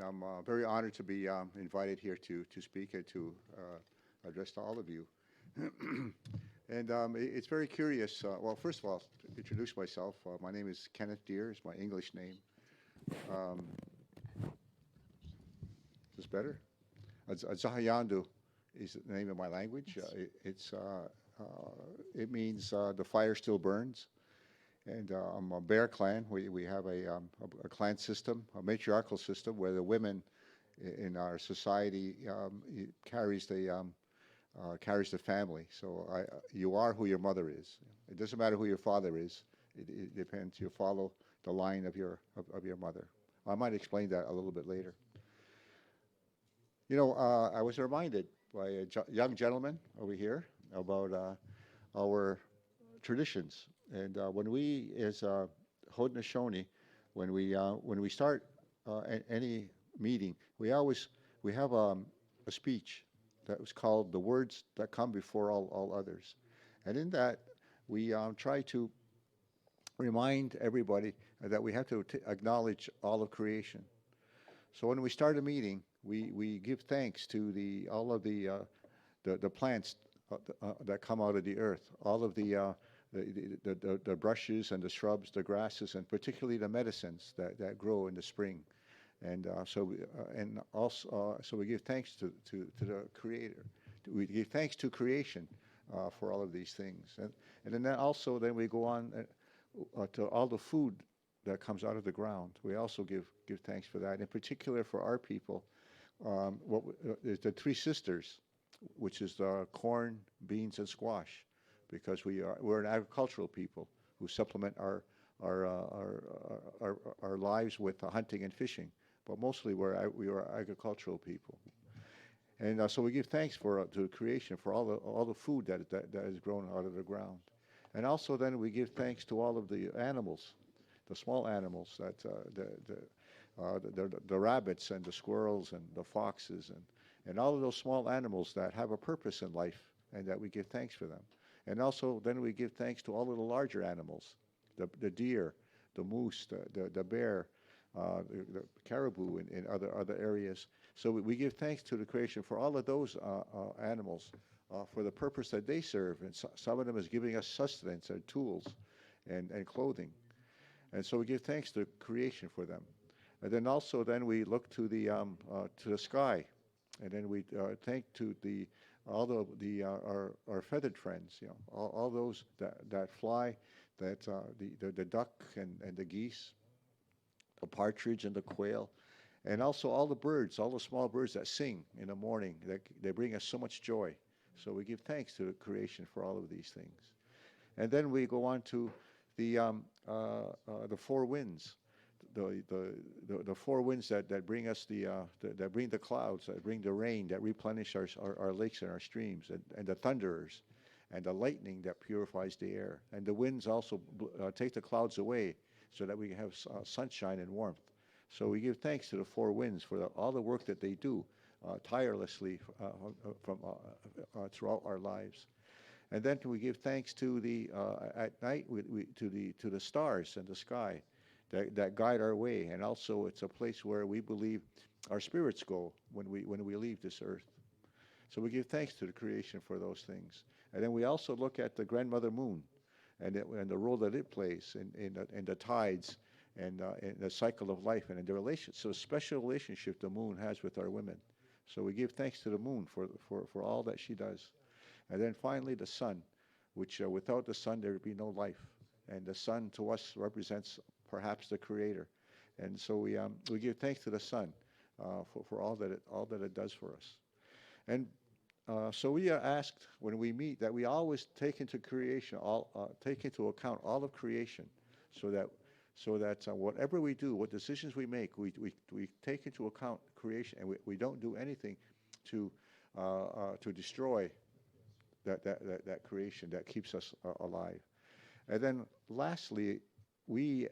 I'm very honored to be invited here to speak and to address to all of you. And it's very curious. Well, first of all, to introduce myself, my name is Kenneth Deere, is my English name. Um, is this better? Zahayandu is the name of my language. It means the fire still burns. And I'm a Bear clan. We have a clan system, a matriarchal system, where the women in our society carries the family. So you are who your mother is. It doesn't matter who your father is. It depends. You follow the line of your mother. I might explain that a little bit later. I was reminded by a young gentleman over here about our traditions. And when we, as Haudenosaunee, when we start any meeting, we have a speech that was called "The Words That Come Before All Others," and in that we try to remind everybody that we have to acknowledge all of creation. So when we start a meeting, we give thanks to all of the plants that come out of the earth, all of the brushes and the shrubs, the grasses, and particularly the medicines that grow in the spring. And so we give thanks to the Creator. We give thanks to creation for all of these things. And then also then we go on to all the food that comes out of the ground. We also give thanks for that. In particular for our people, is the three sisters, which is the corn, beans, and squash, because we're an agricultural people who supplement our lives with hunting and fishing, but mostly we are agricultural people, and so we give thanks to creation for all the food that is grown out of the ground, and also then we give thanks to all of the animals, the small animals that the rabbits and the squirrels and the foxes and all of those small animals that have a purpose in life, and that we give thanks for them. And also then we give thanks to all of the larger animals, the deer, the moose, the bear, the caribou in other areas. So we give thanks to the creation for all of those animals for the purpose that they serve. And some of them is giving us sustenance and tools and clothing. And so we give thanks to creation for them. And then also then we look to the sky, and then we thank to all our feathered friends, all those that fly, that the duck and the geese, the partridge and the quail, and also all the birds, all the small birds that sing in the morning. They bring us so much joy. So we give thanks to the creation for all of these things. And then we go on to the four winds. The four winds that bring us that bring the clouds, that bring the rain, that replenish our lakes and our streams, and the thunderers, and the lightning that purifies the air, and the winds also take the clouds away, so that we can have sunshine and warmth. So we give thanks to the four winds for all the work that they do tirelessly throughout our lives. And then we give thanks to at night to the stars and the sky that guide our way, and also it's a place where we believe our spirits go when we leave this earth. So we give thanks to the creation for those things. And then we also look at the grandmother moon and the role that it plays in the tides and in the cycle of life, and in the so special relationship the moon has with our women. So we give thanks to the moon for all that she does. And then finally the sun, which without the sun there would be no life. And the sun to us represents perhaps the Creator. And so we give thanks to the sun for all that it does for us. And so we are asked when we meet that we always take into account all of creation, so that whatever we do, what decisions we make, we take into account creation, and we don't do anything to destroy that creation that keeps us alive. And then lastly, we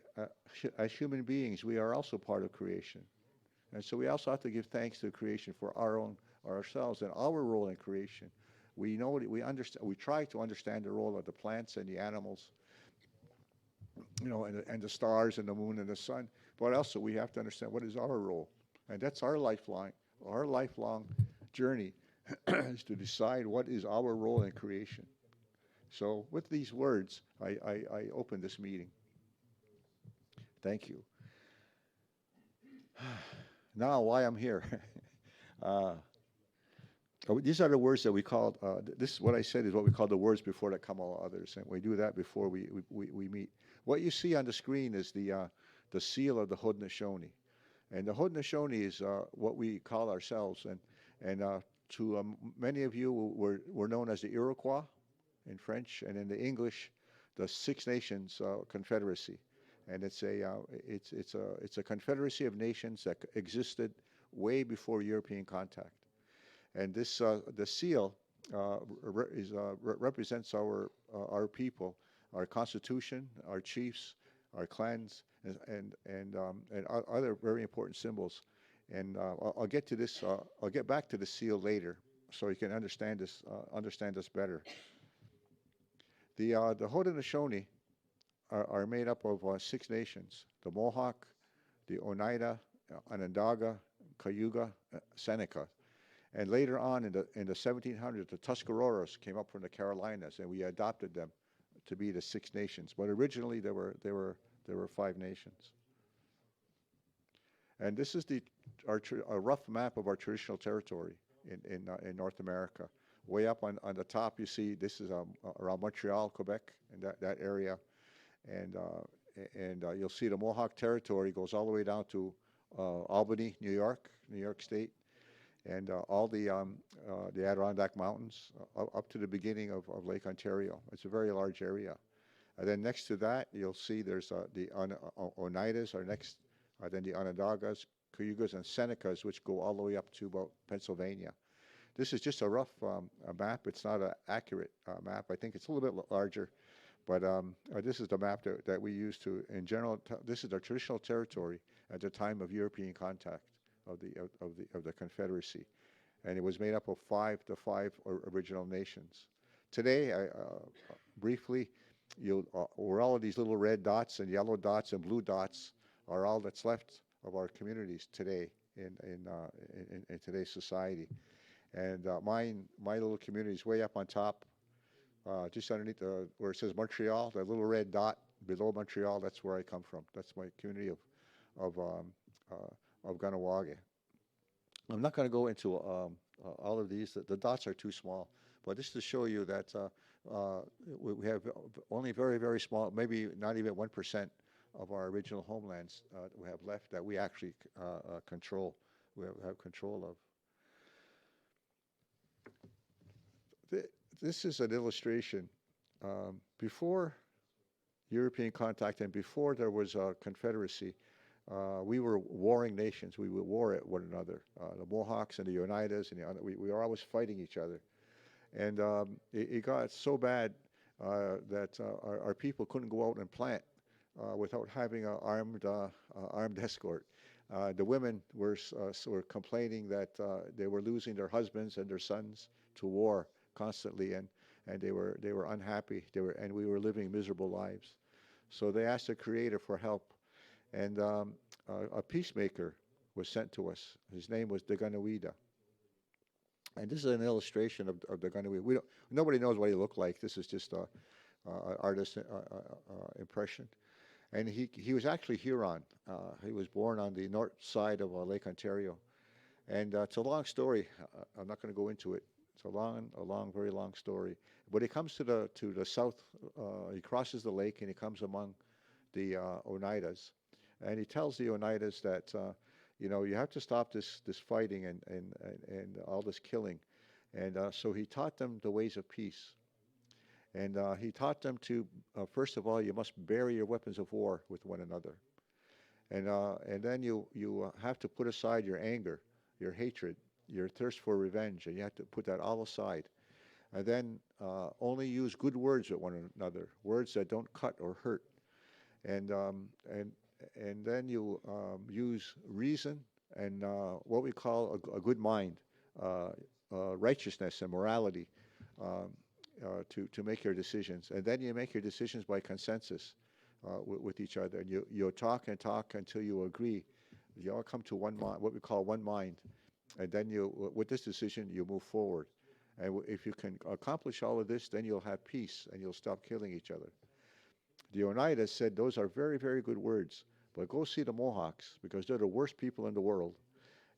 as human beings, we are also part of creation. And so we also have to give thanks to creation for ourselves and our role in creation. We know that we understand. We try to understand the role of the plants and the animals, and the stars and the moon and the sun. But also we have to understand what is our role. And that's our lifelong journey is to decide what is our role in creation. So with these words, I open this meeting. Thank you. Now, why I'm here. uh, these are the words that we call, this is what I said is what we call the words before that come all others. And we do that before we meet. What you see on the screen is the seal of the Haudenosaunee. And the Haudenosaunee is what we call ourselves. And to many of you, we're known as the Iroquois in French, and in the English, the Six Nations Confederacy. And it's a confederacy of nations that existed way before European contact. And this the seal represents our people, our constitution, our chiefs, our clans, and other very important symbols. And I'll get to this. I'll get back to the seal later, so you can understand this better. The Haudenosaunee are made up of six nations: the Mohawk, the Oneida, Onondaga, Cayuga, Seneca. And later on in the 1700s, the Tuscaroras came up from the Carolinas, and we adopted them to be the Six Nations. But originally, there were five nations. And this is a rough map of our traditional territory in North America. Way up on the top, you see this is around Montreal, Quebec, and that area. And you'll see the Mohawk territory goes all the way down to Albany, New York State, and all the Adirondack Mountains up to the beginning of Lake Ontario. It's a very large area. And then next to that, you'll see there's the Oneidas are next, then the Onondagas, Cayugas, and Senecas, which go all the way up to about Pennsylvania. This is just a rough map. It's not an accurate map. I think it's a little bit larger, but this is the map that we use to, in general, this is our traditional territory at the time of European contact of the Confederacy, and it was made up of the five original nations. Today, briefly, where all of these little red dots and yellow dots and blue dots are all that's left of our communities today in today's society. And my little community is way up on top, just underneath where it says Montreal, the little red dot below Montreal. That's where I come from. That's my community of Ganawage. I'm not going to go into all of these. The dots are too small, but just to show you that we have only very, very small, maybe not even 1% of our original homelands we have left that we actually control. We have control of. This is an illustration. Before European contact and before there was a confederacy, we were warring nations. We would war at one another. The Mohawks and the Oneidas, and we were always fighting each other. And it got so bad that our people couldn't go out and plant without having an armed escort. The women were complaining that they were losing their husbands and their sons to war constantly, and they were unhappy. And we were living miserable lives. So they asked the Creator for help, and a peacemaker was sent to us. His name was Deganawida. And this is an illustration of Deganawida. Nobody knows what he looked like. This is just an artist's impression. And he was actually Huron. He was born on the north side of Lake Ontario. And it's a long story. I'm not going to go into it. It's a long, very long story. But he comes to the south. He crosses the lake and he comes among the Oneidas, and he tells the Oneidas that you have to stop this fighting and all this killing. And so he taught them the ways of peace. And he taught them to, first of all, you must bury your weapons of war with one another. And then you have to put aside your anger, your hatred, your thirst for revenge, and you have to put that all aside. And then only use good words with one another, words that don't cut or hurt. And then you use reason and what we call a good mind, righteousness and morality to make your decisions. And then you make your decisions by consensus with each other. And you'll talk and talk until you agree You all come to one mind, what we call one mind, and then with this decision, you move forward. And if you can accomplish all of this, then you'll have peace and you'll stop killing each other. The Oneida said those are very, very good words, but go see the Mohawks because they're the worst people in the world,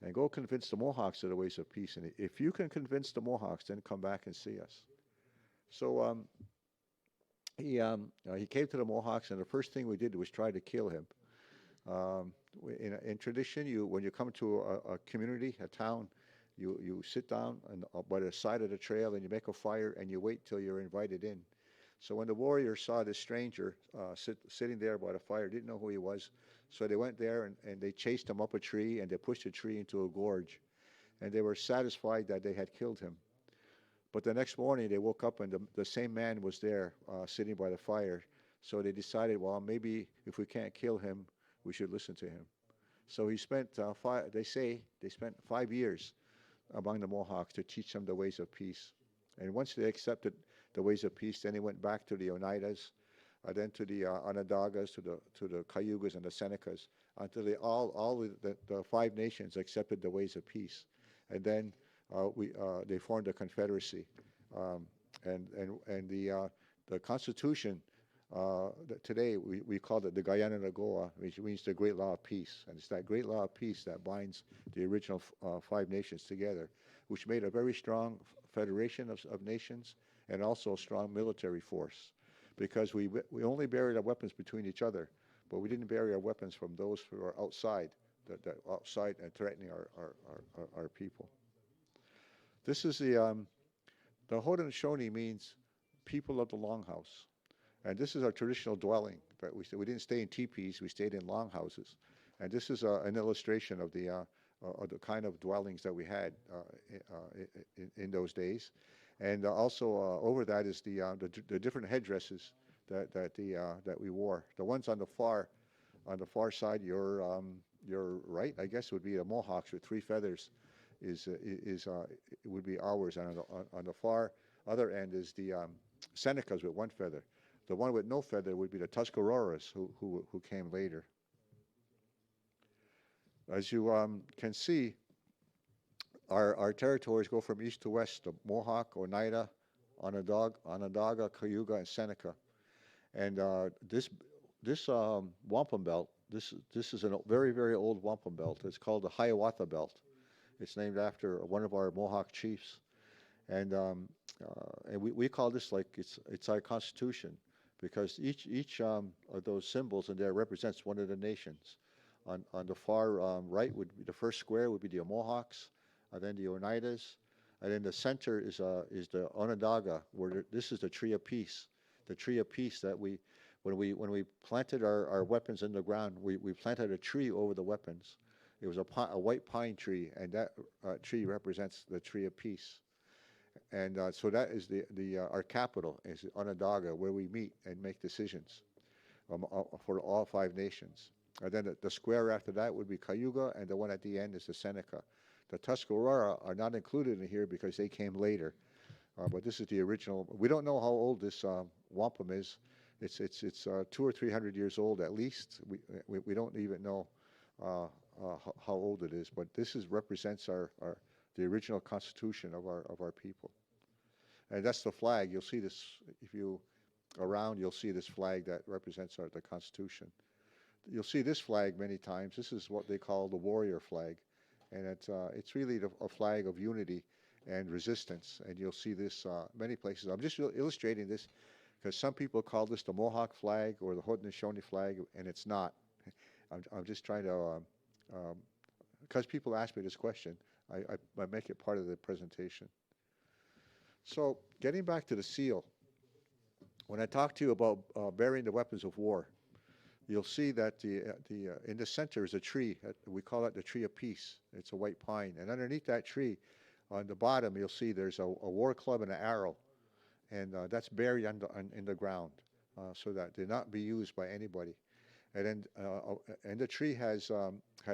and go convince the Mohawks of the ways of peace. And if you can convince the Mohawks, then come back and see us. So he came to the Mohawks, and the first thing we did was try to kill him. In tradition, when you come to a community, a town, you sit down by the side of the trail and you make a fire and you wait till you're invited in. So when the warriors saw this stranger sitting there by the fire, didn't know who he was, so they went there and they chased him up a tree and they pushed the tree into a gorge, and they were satisfied that they had killed him. But the next morning they woke up and the same man was there sitting by the fire. So they decided, well, maybe if we can't kill him, we should listen to him. So he spent they say they spent 5 years among the Mohawks to teach them the ways of peace. And once they accepted the ways of peace, then he went back to the Oneidas, then to the Onondagas, to the Cayugas and the Senecas, until all the 5 nations accepted the ways of peace. And then they formed a confederacy, and the Constitution. Today we call it the Guyana Nagoa, which means the Great Law of Peace, and it's that Great Law of Peace that binds the original 5 nations together, which made a very strong federation of nations and also a strong military force, because we only buried our weapons between each other, but we didn't bury our weapons from those who are outside, that outside and threatening our people. This is the Haudenosaunee means people of the longhouse. And this is our traditional dwelling. But we didn't stay in teepees, we stayed in longhouses. And this is an illustration of the kind of dwellings that we had in those days. And also over that is the different headdresses that we wore. The ones on the far side, your right, I guess, would be the Mohawks with 3 feathers. Would be ours, and on the far other end is the Senecas with 1 feather. The one with no feather would be the Tuscaroras, who came later. As you can see, our territories go from east to west: the Mohawk, Oneida, Onondaga, Cayuga, and Seneca. And this wampum belt, this is a very, very old wampum belt. It's called the Hiawatha Belt. It's named after one of our Mohawk chiefs, and we call this like it's our constitution, because each of those symbols in there represents one of the nations. On the far right would be the first square would be the Mohawks, then the Oneidas, and then the center is the Onondaga, where this is the tree of peace. The tree of peace that when we planted our weapons in the ground, we planted a tree over the weapons. It was a white pine tree, and that tree represents the tree of peace. And so that is our capital is Onondaga, where we meet and make decisions for all 5 nations. And then the square after that would be Cayuga, and the one at the end is the Seneca. The Tuscarora are not included in here because they came later, but this is the original. We don't know how old this wampum is. It's 200 or 300 years old at least. We don't even know how old it is, but this represents the original constitution of our people. And that's the flag. You'll see this if you around. You'll see this flag that represents the Constitution. You'll see this flag many times. This is what they call the warrior flag, and it's really a flag of unity and resistance. And you'll see this many places. I'm just illustrating this because some people call this the Mohawk flag or the Haudenosaunee flag, and it's not. I'm just trying to, because people ask me this question, I make it part of the presentation. So getting back to the seal, when I talk to you about burying the weapons of war, you'll see that in the center is a tree. We call it the tree of peace. It's a white pine. And underneath that tree, on the bottom, you'll see there's a war club and an arrow. And that's buried in the ground so that they not be used by anybody. And then the tree has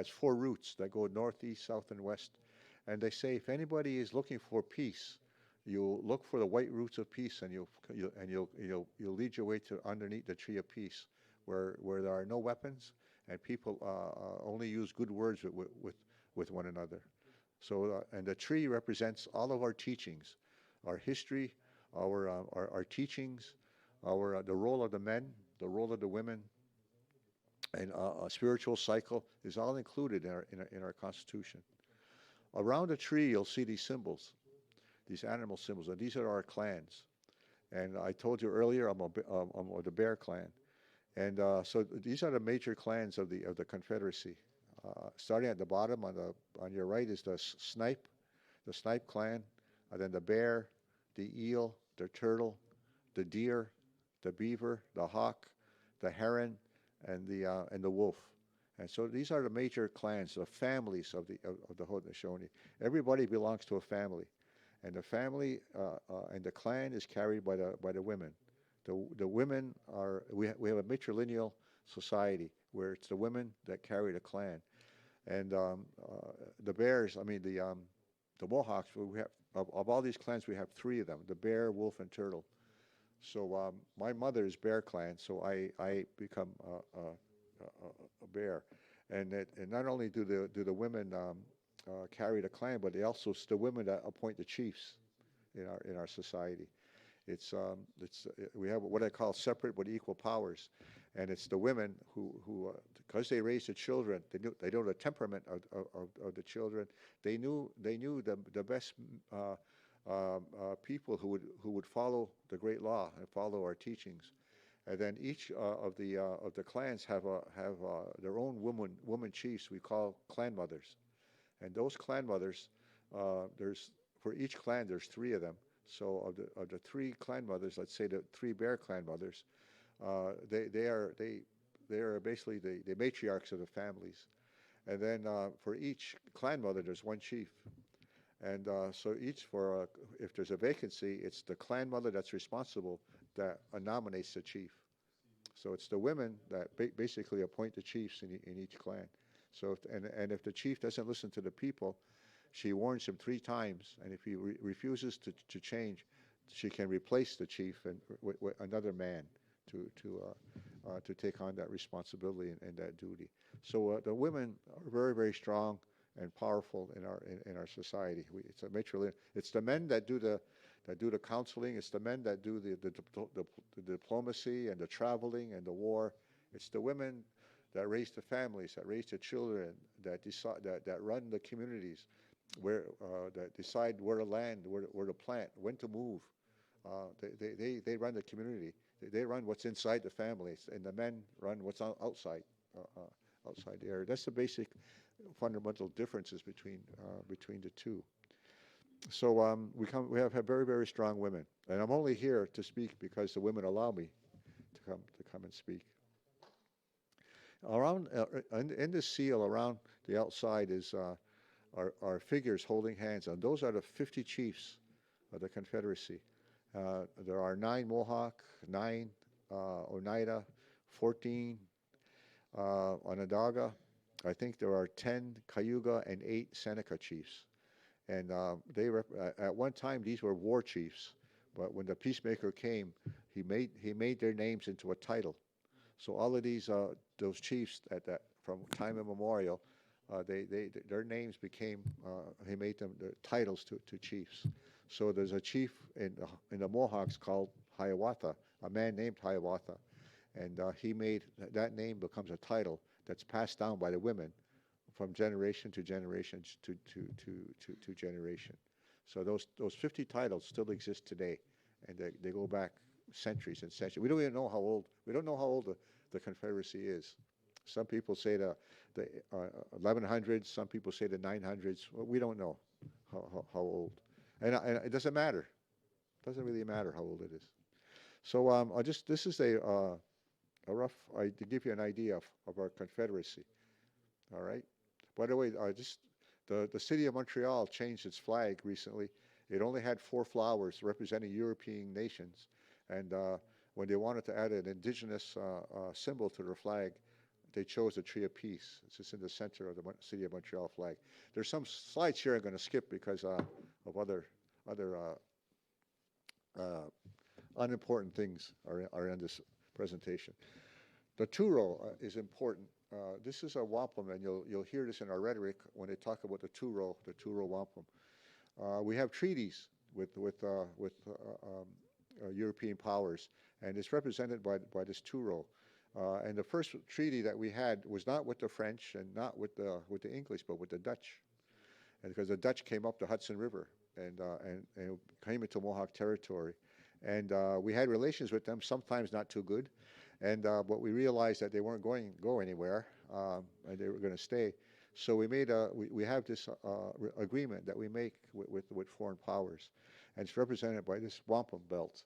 4 roots that go north, east, south, and west. And they say if anybody is looking for peace, you'll look for the white roots of peace, and you'll lead your way to underneath the tree of peace, where there are no weapons, and people only use good words with one another. So, and the tree represents all of our teachings, our history, our teachings, the role of the men, the role of the women, and a spiritual cycle is all included in our Constitution. Around the tree, you'll see these symbols, these animal symbols, and these are our clans. And I told you earlier, I'm of the Bear clan, and so these are the major clans of the Confederacy. Starting at the bottom on your right is the Snipe clan, and then the bear, the eel, the turtle, the deer, the beaver, the hawk, the heron, and the wolf. And so these are the major clans, the families of the Haudenosaunee. Everybody belongs to a family, and the family and the clan is carried by the women. The women are we have a matrilineal society where it's the women that carry the clan, and the bears. I mean the Mohawks. We have of all these clans, we have three of them: the bear, wolf, and turtle. So my mother is Bear clan, so I become a bear, and not only do the women carry the clan, but it's the women that appoint the chiefs in our society. It's we have what I call separate but equal powers, and it's the women who because they raise the children, they know the temperament of the children. They knew the best people who would follow the great law and follow our teachings. And then each of the clans have their own woman chiefs we call clan mothers, and those clan mothers, there's for each clan there's three of them. So of the three clan mothers, let's say the three Bear clan mothers, they are basically the matriarchs of the families. And then for each clan mother, there's one chief. And so if there's a vacancy, it's the clan mother that's responsible that nominates the chief. So it's the women that basically appoint the chiefs in each clan. So if the chief doesn't listen to the people, she warns him three times, and if he refuses to change, she can replace the chief and with another man to take on that responsibility and that duty. So the women are very, very strong and powerful in our society. It's a matrilineal. It's the men that do the counseling. It's the men that do the diplomacy and the traveling and the war. It's the women that raise the families, that raise the children, that run the communities, that decide where to land, where to plant, when to move. They run the community. They run what's inside the families, and the men run what's outside the area. That's the basic fundamental differences between the two. So we have very, very strong women, and I'm only here to speak because the women allow me to come and speak. Around in this seal around the outside is are figures holding hands, and those are the 50 chiefs of the Confederacy. There are 9 Mohawk, 9 Oneida, 14 Onondaga. I think there are 10 Cayuga and 8 Seneca chiefs. And at one time these were war chiefs, but when the peacemaker came, he made their names into a title. So all of those chiefs from time immemorial, their names became he made them the titles to chiefs. So there's a chief in the Mohawks called Hiawatha, a man named Hiawatha, and he made that name becomes a title that's passed down by the women from generation to generation to generation. So those 50 titles still exist today, and they go back centuries and centuries. We don't even know how old. We don't know how old the Confederacy is. Some people say the 1100s. Some people say the 900s. Well, we don't know how old, and it doesn't matter. It doesn't really matter how old it is. So this is a rough to give you an idea of our Confederacy. All right. By the way, the city of Montreal changed its flag recently. It only had 4 flowers representing European nations, and when they wanted to add an indigenous symbol to their flag, they chose the Tree of Peace. It's just in the center of the city of Montreal flag. There's some slides here I'm going to skip because of other unimportant things are in this presentation. The Turo is important. this is a wampum, and you'll hear this in our rhetoric when they talk about the two-row wampum. We have treaties with European powers, and it's represented by this two-row. And the first treaty that we had was not with the French and not with the English, but with the Dutch, and because the Dutch came up the Hudson River and came into Mohawk territory, and we had relations with them, sometimes not too good, and but we realized that they weren't going to go anywhere, and they were going to stay. So we have this agreement that we make with foreign powers, and it's represented by this wampum belt.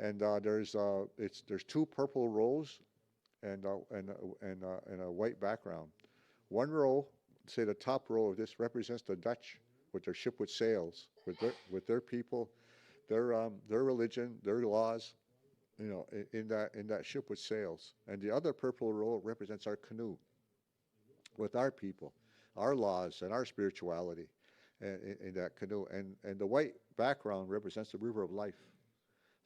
And there's two purple rows and a white background. One row, say the top row of this, represents the Dutch with their ship with sails, with their people, their religion, their laws, in that ship with sails. And the other purple row represents our canoe with our people, our laws, and our spirituality in that canoe. And the white background represents the river of life,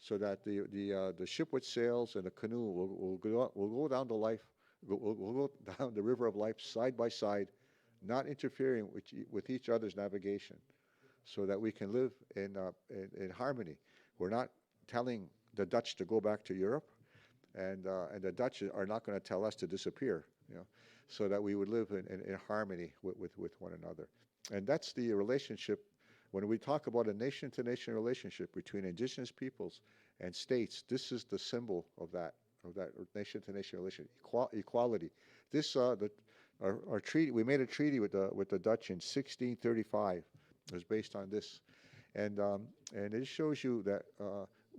so that the ship with sails and the canoe will go down the life, will go down the river of life side by side, not interfering with each other's navigation, so that we can live in harmony. We're not telling the Dutch to go back to Europe, and the Dutch are not going to tell us to disappear, so that we would live in harmony with one another. And that's the relationship. When we talk about a nation-to-nation relationship between indigenous peoples and states, this is the symbol of that nation-to-nation relationship, equality. This our treaty. We made a treaty with the Dutch in 1635. It was based on this, and it shows you that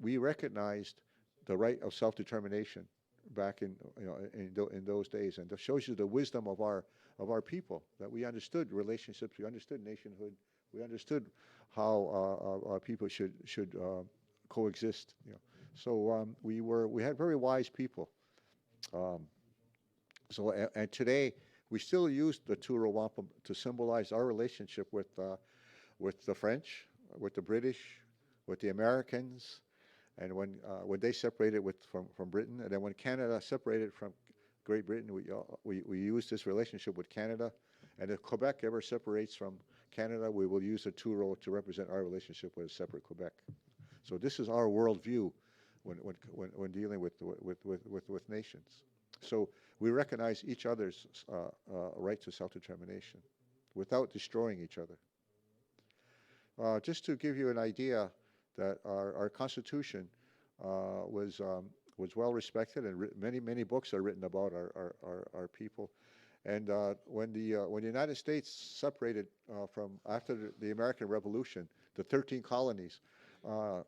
we recognized the right of self-determination back in those days, and it shows you the wisdom of our people, that we understood relationships, we understood nationhood. We understood how our people should coexist. So we had very wise people. And today we still use the two-row wampum to symbolize our relationship with the French, with the British, with the Americans, and when they separated from Britain, and then when Canada separated from Great Britain, we use this relationship with Canada, and if Quebec ever separates from Canada, we will use a two-row to represent our relationship with a separate Quebec. So this is our worldview when dealing with nations. So we recognize each other's right to self-determination without destroying each other. Just to give you an idea that our Constitution was well respected, and many books are written about our people. And when the United States separated from after the American Revolution, the 13 colonies,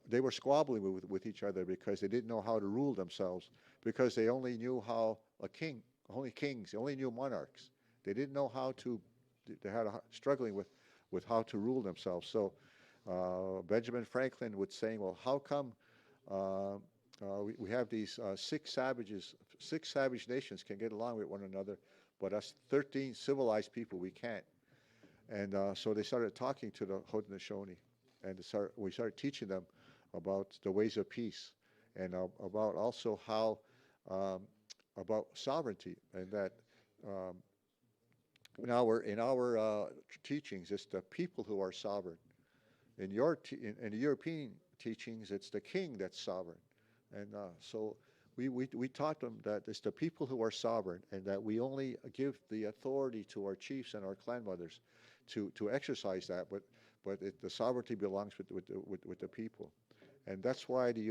they were squabbling with each other because they didn't know how to rule themselves, because they only knew how only kings, they only knew monarchs. They didn't know how to. They had struggling with how to rule themselves. So Benjamin Franklin would say, well, how come we have these six savage nations can get along with one another, but us 13 civilized people, we can't. And so they started talking to the Haudenosaunee, and we started teaching them about the ways of peace, and about also how about sovereignty, and that in our teachings, it's the people who are sovereign. In the European teachings, it's the king that's sovereign, and so we taught them that it's the people who are sovereign, and that we only give the authority to our chiefs and our clan mothers to exercise that, but the sovereignty belongs with the people, and that's why the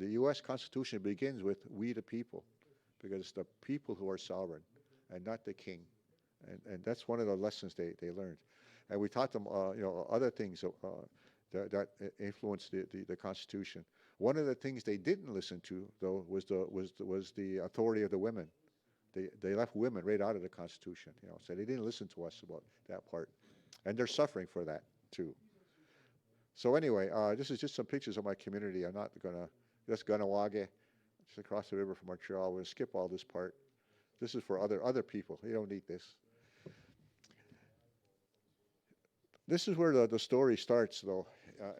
U.S. Constitution begins with "we the people," because it's the people who are sovereign, and not the king, and that's one of the lessons they learned, and we taught them other things that influenced the Constitution. One of the things they didn't listen to, though, was the authority of the women. They left women right out of the Constitution, so they didn't listen to us about that part, and they're suffering for that too. So anyway, this is just some pictures of my community. I'm not gonna. That's Ganawage, just across the river from Montreal. We're gonna skip all this part. This is for other people. You don't need this. This is where the story starts, though,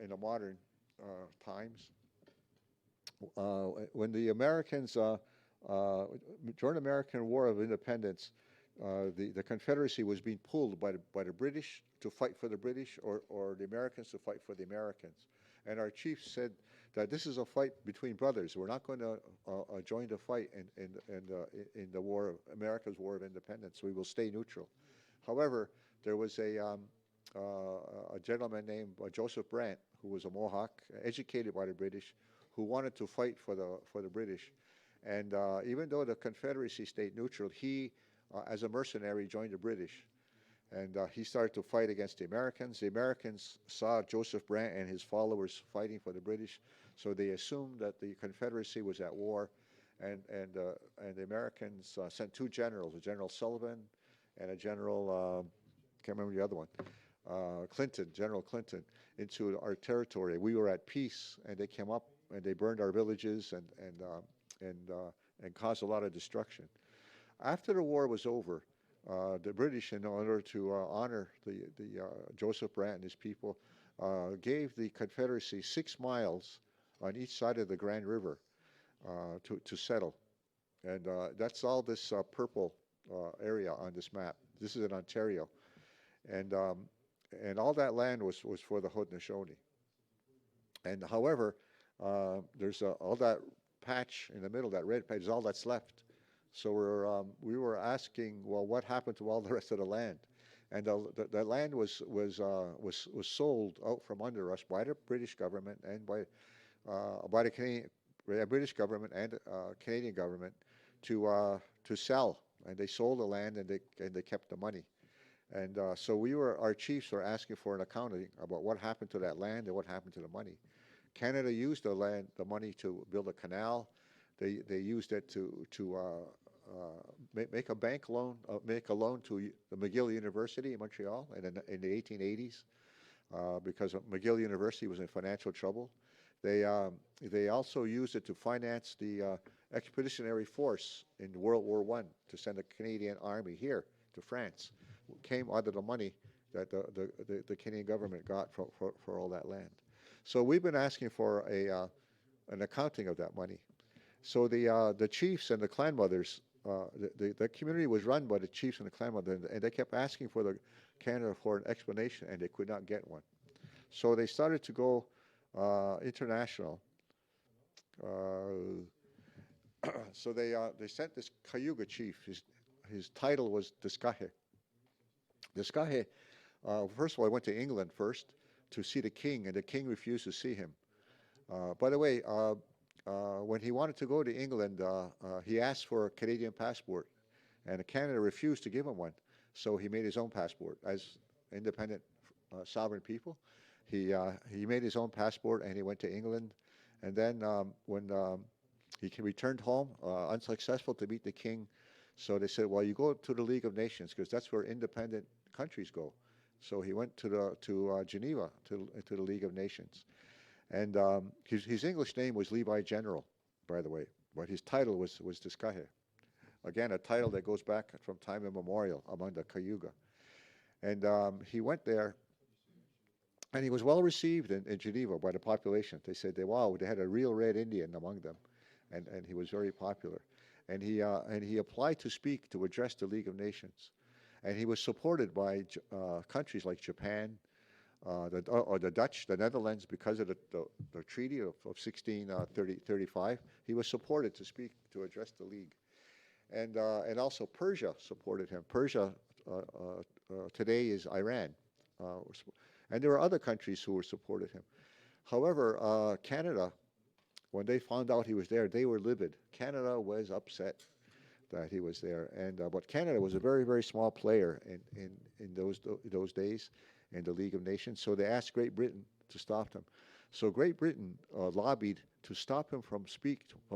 in the modern times. When the Americans uh, during the American War of Independence, the Confederacy was being pulled by the British to fight for the British, or the Americans to fight for the Americans. And our chief said that this is a fight between brothers. We're not going to join the fight in the war, America's War of Independence. We will stay neutral. However, there was a gentleman named Joseph Brant, who was a Mohawk, educated by the British, who wanted to fight for the British. And even though the Confederacy stayed neutral, he, as a mercenary, joined the British. And he started to fight against the Americans. The Americans saw Joseph Brant and his followers fighting for the British, so they assumed that the Confederacy was at war. And the Americans sent two generals, a General Sullivan and a General, can't remember the other one, Clinton, General Clinton, into our territory. We were at peace, and they came up and they burned our villages and caused a lot of destruction. After the war was over, the British, in order to honor the Joseph Brant and his people, gave the Confederacy 6 miles on each side of the Grand River to settle. And that's all this purple area on this map. This is in Ontario. And all that land was for the Haudenosaunee. And however, there's all that patch in the middle, that red patch, is all that's left. So we were asking, well, what happened to all the rest of the land? And the land was sold out from under us by the British government and by the British government and Canadian government to sell. And they sold the land, and they kept the money. And so our chiefs were asking for an accounting about what happened to that land and what happened to the money. Canada used the money to build a canal. They used it to make a bank loan, make a loan to the McGill University in Montreal in the 1880s, because McGill University was in financial trouble. They also used it to finance the expeditionary force in World War I to send a Canadian army here to France. It came out of the money that the Canadian government got for all that land. So we've been asking for an accounting of that money. So the chiefs and the clan mothers, the community was run by the chiefs and the clan mothers, and they kept asking for Canada for an explanation, and they could not get one. So they started to go international. So they sent this Cayuga chief. His title was Descahe. Descahe, first of all, he went to England first to see the king, and the king refused to see him. By the way, when he wanted to go to England, he asked for a Canadian passport, and Canada refused to give him one. So he made his own passport as independent, sovereign people. He made his own passport, and he went to England. And then when he returned home, unsuccessful to meet the king, so they said, well, you go to the League of Nations, because that's where independent countries go. So he went to Geneva, to the League of Nations. And his English name was Levi General, by the way, but his title was Descahe. Again, a title that goes back from time immemorial among the Cayuga. And he went there, and he was well received in Geneva by the population. They said, wow, they had a real red Indian among them, and he was very popular. And he applied to address the League of Nations. And he was supported by countries like Japan, the Dutch, the Netherlands, because of the treaty of 1635. He was supported to address the League. And also Persia supported him. Persia today is Iran. And there were other countries who supported him. However, Canada, when they found out he was there, they were livid. Canada was upset that he was there. But Canada was a very, very small player in those days in the League of Nations. So they asked Great Britain to stop him. So Great Britain lobbied to stop him from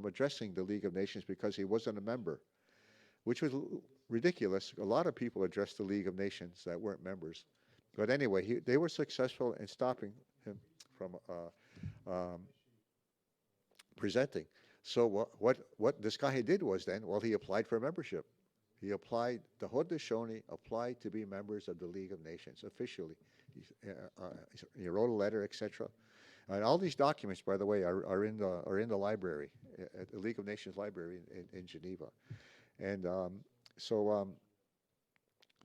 addressing the League of Nations because he wasn't a member, which was ridiculous. A lot of people addressed the League of Nations that weren't members. But anyway, they were successful in stopping him from presenting. So what this guy did was then, well, he applied for membership. The Haudenosaunee applied to be members of the League of Nations officially. He wrote a letter, etc. And all these documents, by the way, are in the library at the League of Nations Library in Geneva. And so,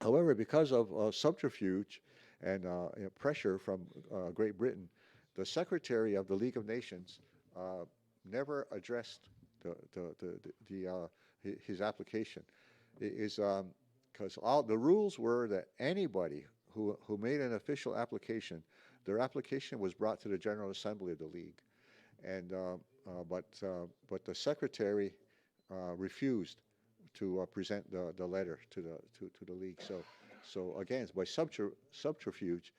however, because of subterfuge and pressure from Great Britain, the Secretary of the League of Nations uh, never addressed his application. It is because all the rules were that anybody who made an official application, their application was brought to the General Assembly of the League, and but the secretary refused to present letter to the league. So again, by subterfuge,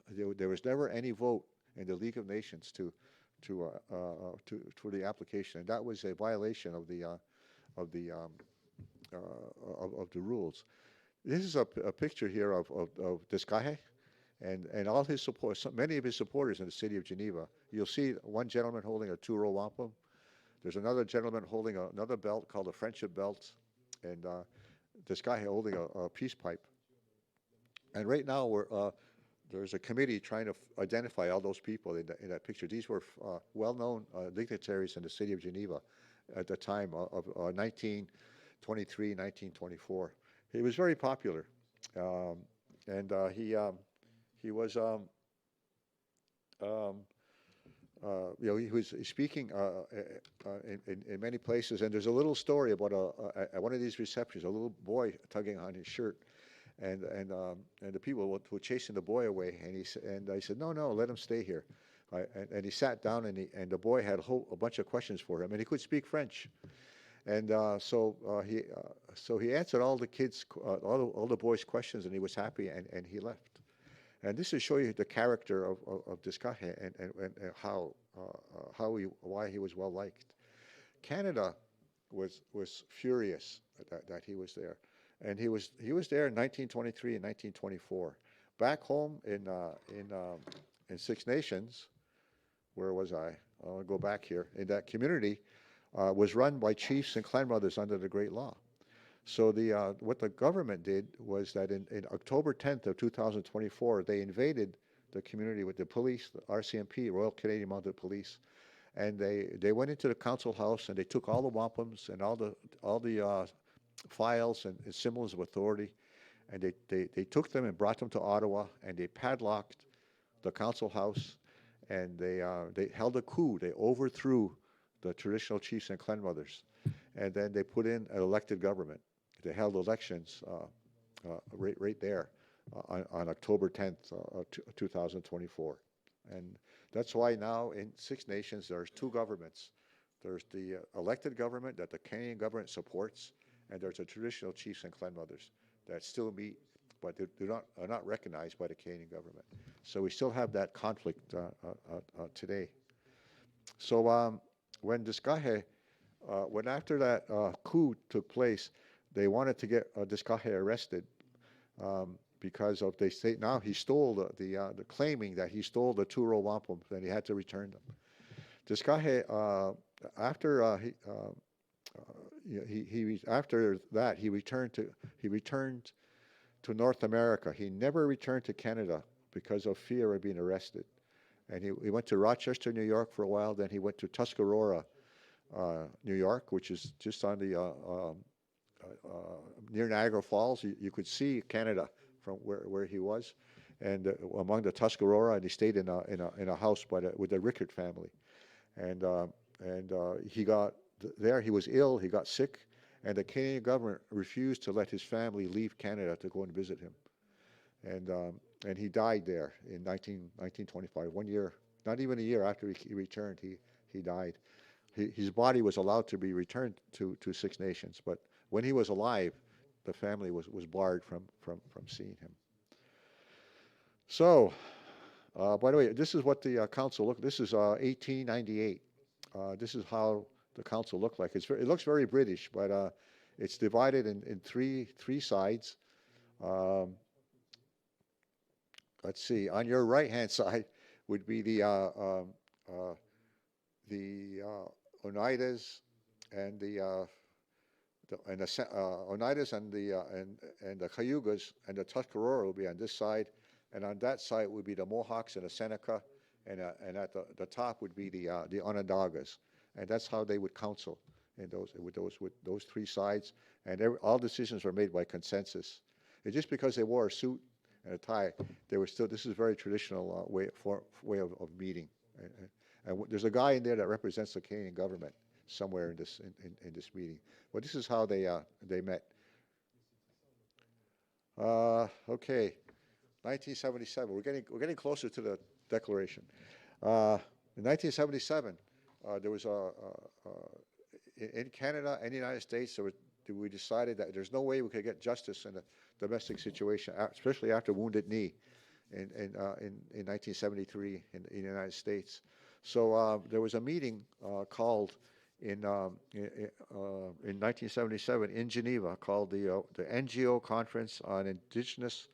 there was never any vote in the League of Nations to the application, and that was a violation of the of the rules. This is a picture here of this guy and all his support, many of his supporters in the city of Geneva. You'll see one gentleman holding a two-row wampum. There's another gentleman holding another belt called a friendship belt, and this guy holding a peace pipe. And right now, there's a committee trying to identify all those people in that picture. These were well-known dignitaries in the city of Geneva at the time of 1923, 1924. He was very popular, and he was he was speaking in many places. And there's a little story about at one of these receptions, a little boy tugging on his shirt, and the people were chasing the boy away. And I said, no, let him stay here. And he sat down, and the boy had a bunch of questions for him, and he could speak French. And so he answered all the kids, all the boys' questions, and he was happy, and he left. And this is show you the character of this guy and why he was well liked. Canada was furious that he was there, and he was there in 1923 and 1924. Back home in Six Nations, where was I? I'll go back here. In that community, was run by chiefs and clan brothers under the Great Law. So what the government did was that in October 10th of 2024, they invaded the community with the police, the RCMP, Royal Canadian Mounted Police, and they went into the council house and they took all the wampums and all the files and symbols of authority, and they took them and brought them to Ottawa, and they padlocked the council house, and they held a coup. They overthrew the traditional chiefs and clan brothers, and then they put in an elected government. They held elections right there on October 10th, 2024. And that's why now in Six Nations there's two governments. There's the elected government that the Canadian government supports, and there's the traditional chiefs and clan brothers that still meet, but are not recognized by the Canadian government. So we still have that conflict today. So when this guy, when after that coup took place, they wanted to get this guy arrested because of, they say now he stole the claiming that he stole the two-row wampum and he had to return them. This guy after after that he returned to North America. He never returned to Canada because of fear of being arrested. And he went to Rochester, New York for a while. Then he went to Tuscarora, New York, which is just on the near Niagara Falls. You could see Canada from where he was, and among the Tuscarora, and he stayed in a house with the Rickert family, and he got there. He was ill. He got sick, and the Canadian government refused to let his family leave Canada to go and visit him, and he died there in 1925. 1 year, not even a year after he returned, he died. His body was allowed to be returned to Six Nations, but when he was alive, the family was barred from seeing him. So, by the way, this is what the council looked. This is 1898. This is how the council looked like. It looks very British, but it's divided in three sides. Let's see. On your right-hand side would be the Oneidas and the Oneidas and the Cayugas, and the Tuscarora will be on this side, and on that side would be the Mohawks and the Seneca, and at the top would be the Onondagas, and that's how they would counsel in those three sides, and all decisions were made by consensus. And just because they wore a suit and a tie, they were still. This is a very traditional way of meeting. And there's a guy in there that represents the Canadian government somewhere in this meeting. But this is how they met. Okay, 1977. We're getting closer to the Declaration. In 1977, there was in Canada and the United States, we decided that there's no way we could get justice in a domestic situation, especially after Wounded Knee in 1973 in the United States. So there was a meeting called in 1977 in Geneva called the NGO Conference on Indigenous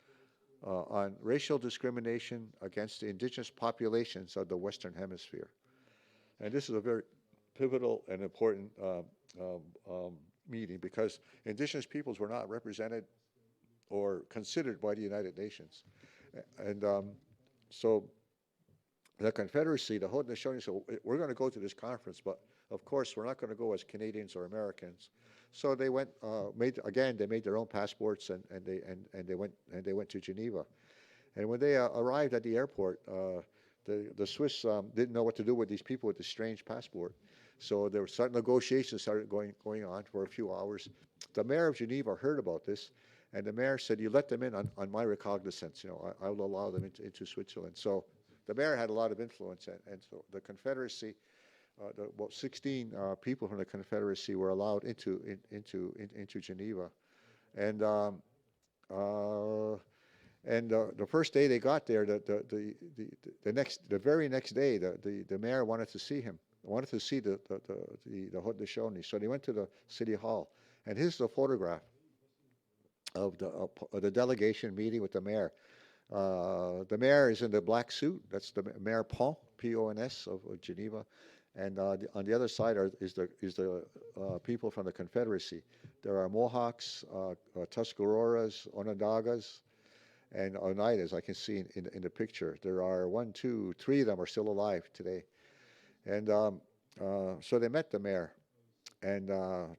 on Racial Discrimination Against the Indigenous Populations of the Western Hemisphere. And this is a very pivotal and important meeting because indigenous peoples were not represented or considered by the United Nations. And so the Confederacy, the Haudenosaunee, said, we're going to go to this conference, but of course we're not going to go as Canadians or Americans. So they went, they made their own passports and they went to Geneva. And when they arrived at the airport, the Swiss didn't know what to do with these people with this strange passport. So there were negotiations started going on for a few hours. The mayor of Geneva heard about this, and the mayor said, "You let them in on my recognizance. You know, I will allow them into Switzerland." So the mayor had a lot of influence, and so the Confederacy, about 16 people from the Confederacy were allowed into Geneva, and the first day they got there, the very next day, the mayor wanted to see him. Wanted to see the Haudenosaunee, so they went to the city hall, and here's the photograph of the delegation meeting with the mayor. The mayor is in the black suit. That's the Mayor Pons, P-O-N-S of Geneva, and on the other side is the people from the Confederacy. There are Mohawks, Tuscaroras, Onondagas, and Oneidas. I can see in the picture. There are 1, 2, 3 of them are still alive today. And so they met the mayor, and the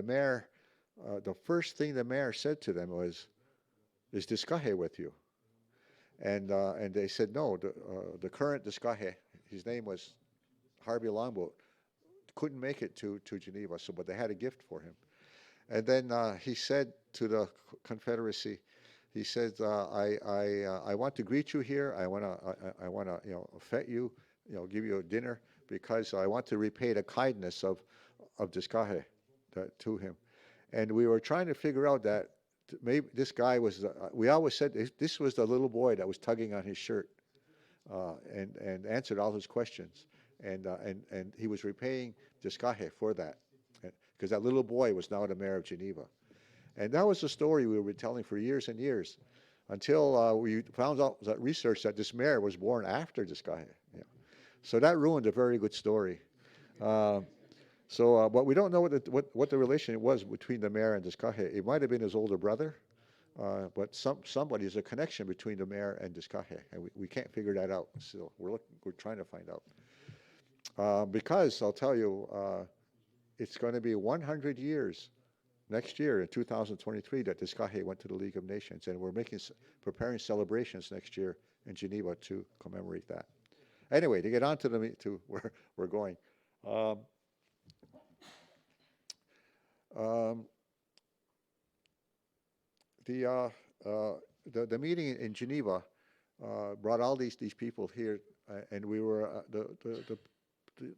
mayor, the first thing the mayor said to them was, "Is Discahe with you?" And they said no. The current Discahe, his name was Harvey Longboat, couldn't make it to Geneva. So, but they had a gift for him. And then he said to the Confederacy, he said, "I want to greet you here. I want to fet you, give you a dinner." Because I want to repay the kindness of Discahe to him. And we were trying to figure out that maybe this guy was, we always said this was the little boy that was tugging on his shirt and answered all his questions. And he was repaying Discahe for that. Because that little boy was now the mayor of Geneva. And that was the story we were telling for years and years until we found out that research that this mayor was born after Discahe. So that ruined a very good story. But we don't know what the relation was between the mayor and Discahe. It might have been his older brother, but somebody's a connection between the mayor and Discahe, and we can't figure that out still. We're trying to find out. Because I'll tell you, it's going to be 100 years next year in 2023 that Discahe went to the League of Nations, and we're preparing celebrations next year in Geneva to commemorate that. Anyway, to get on to where we're going. The meeting in Geneva brought all these people here, and we were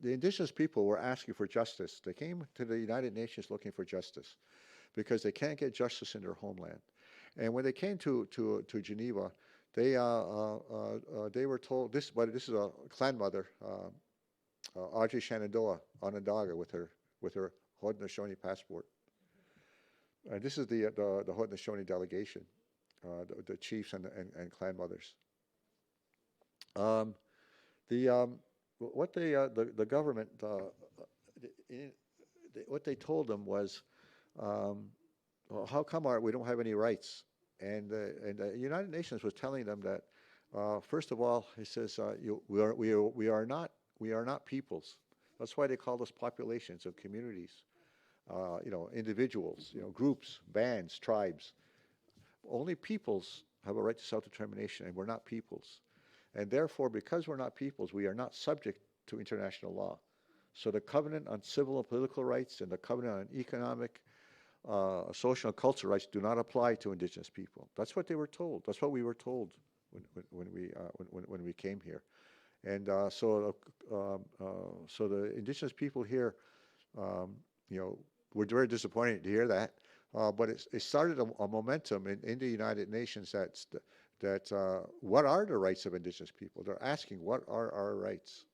the indigenous people were asking for justice. They came to the United Nations looking for justice because they can't get justice in their homeland. And when they came to Geneva, they were told this, but this is a clan mother, Audrey Shenandoah Onondaga with her Haudenosaunee passport. And this is the Haudenosaunee delegation, the chiefs and clan mothers. The government what they told them was, well, how come we don't have any rights? And the United Nations was telling them that First of all, he says we are not peoples. That's why they call us populations of communities. Individuals, groups, bands, tribes. Only peoples have a right to self-determination, and we're not peoples. And therefore, because we're not peoples, we are not subject to international law. So the Covenant on Civil and Political Rights and the Covenant on Economic, Social, and Cultural Rights do not apply to indigenous people. That's what they were told. That's what we were told when we came here. And so the indigenous people here, um, you know, we're very disappointed to hear that. But it started a momentum in the United Nations that what are the rights of indigenous people? They're asking what are our rights,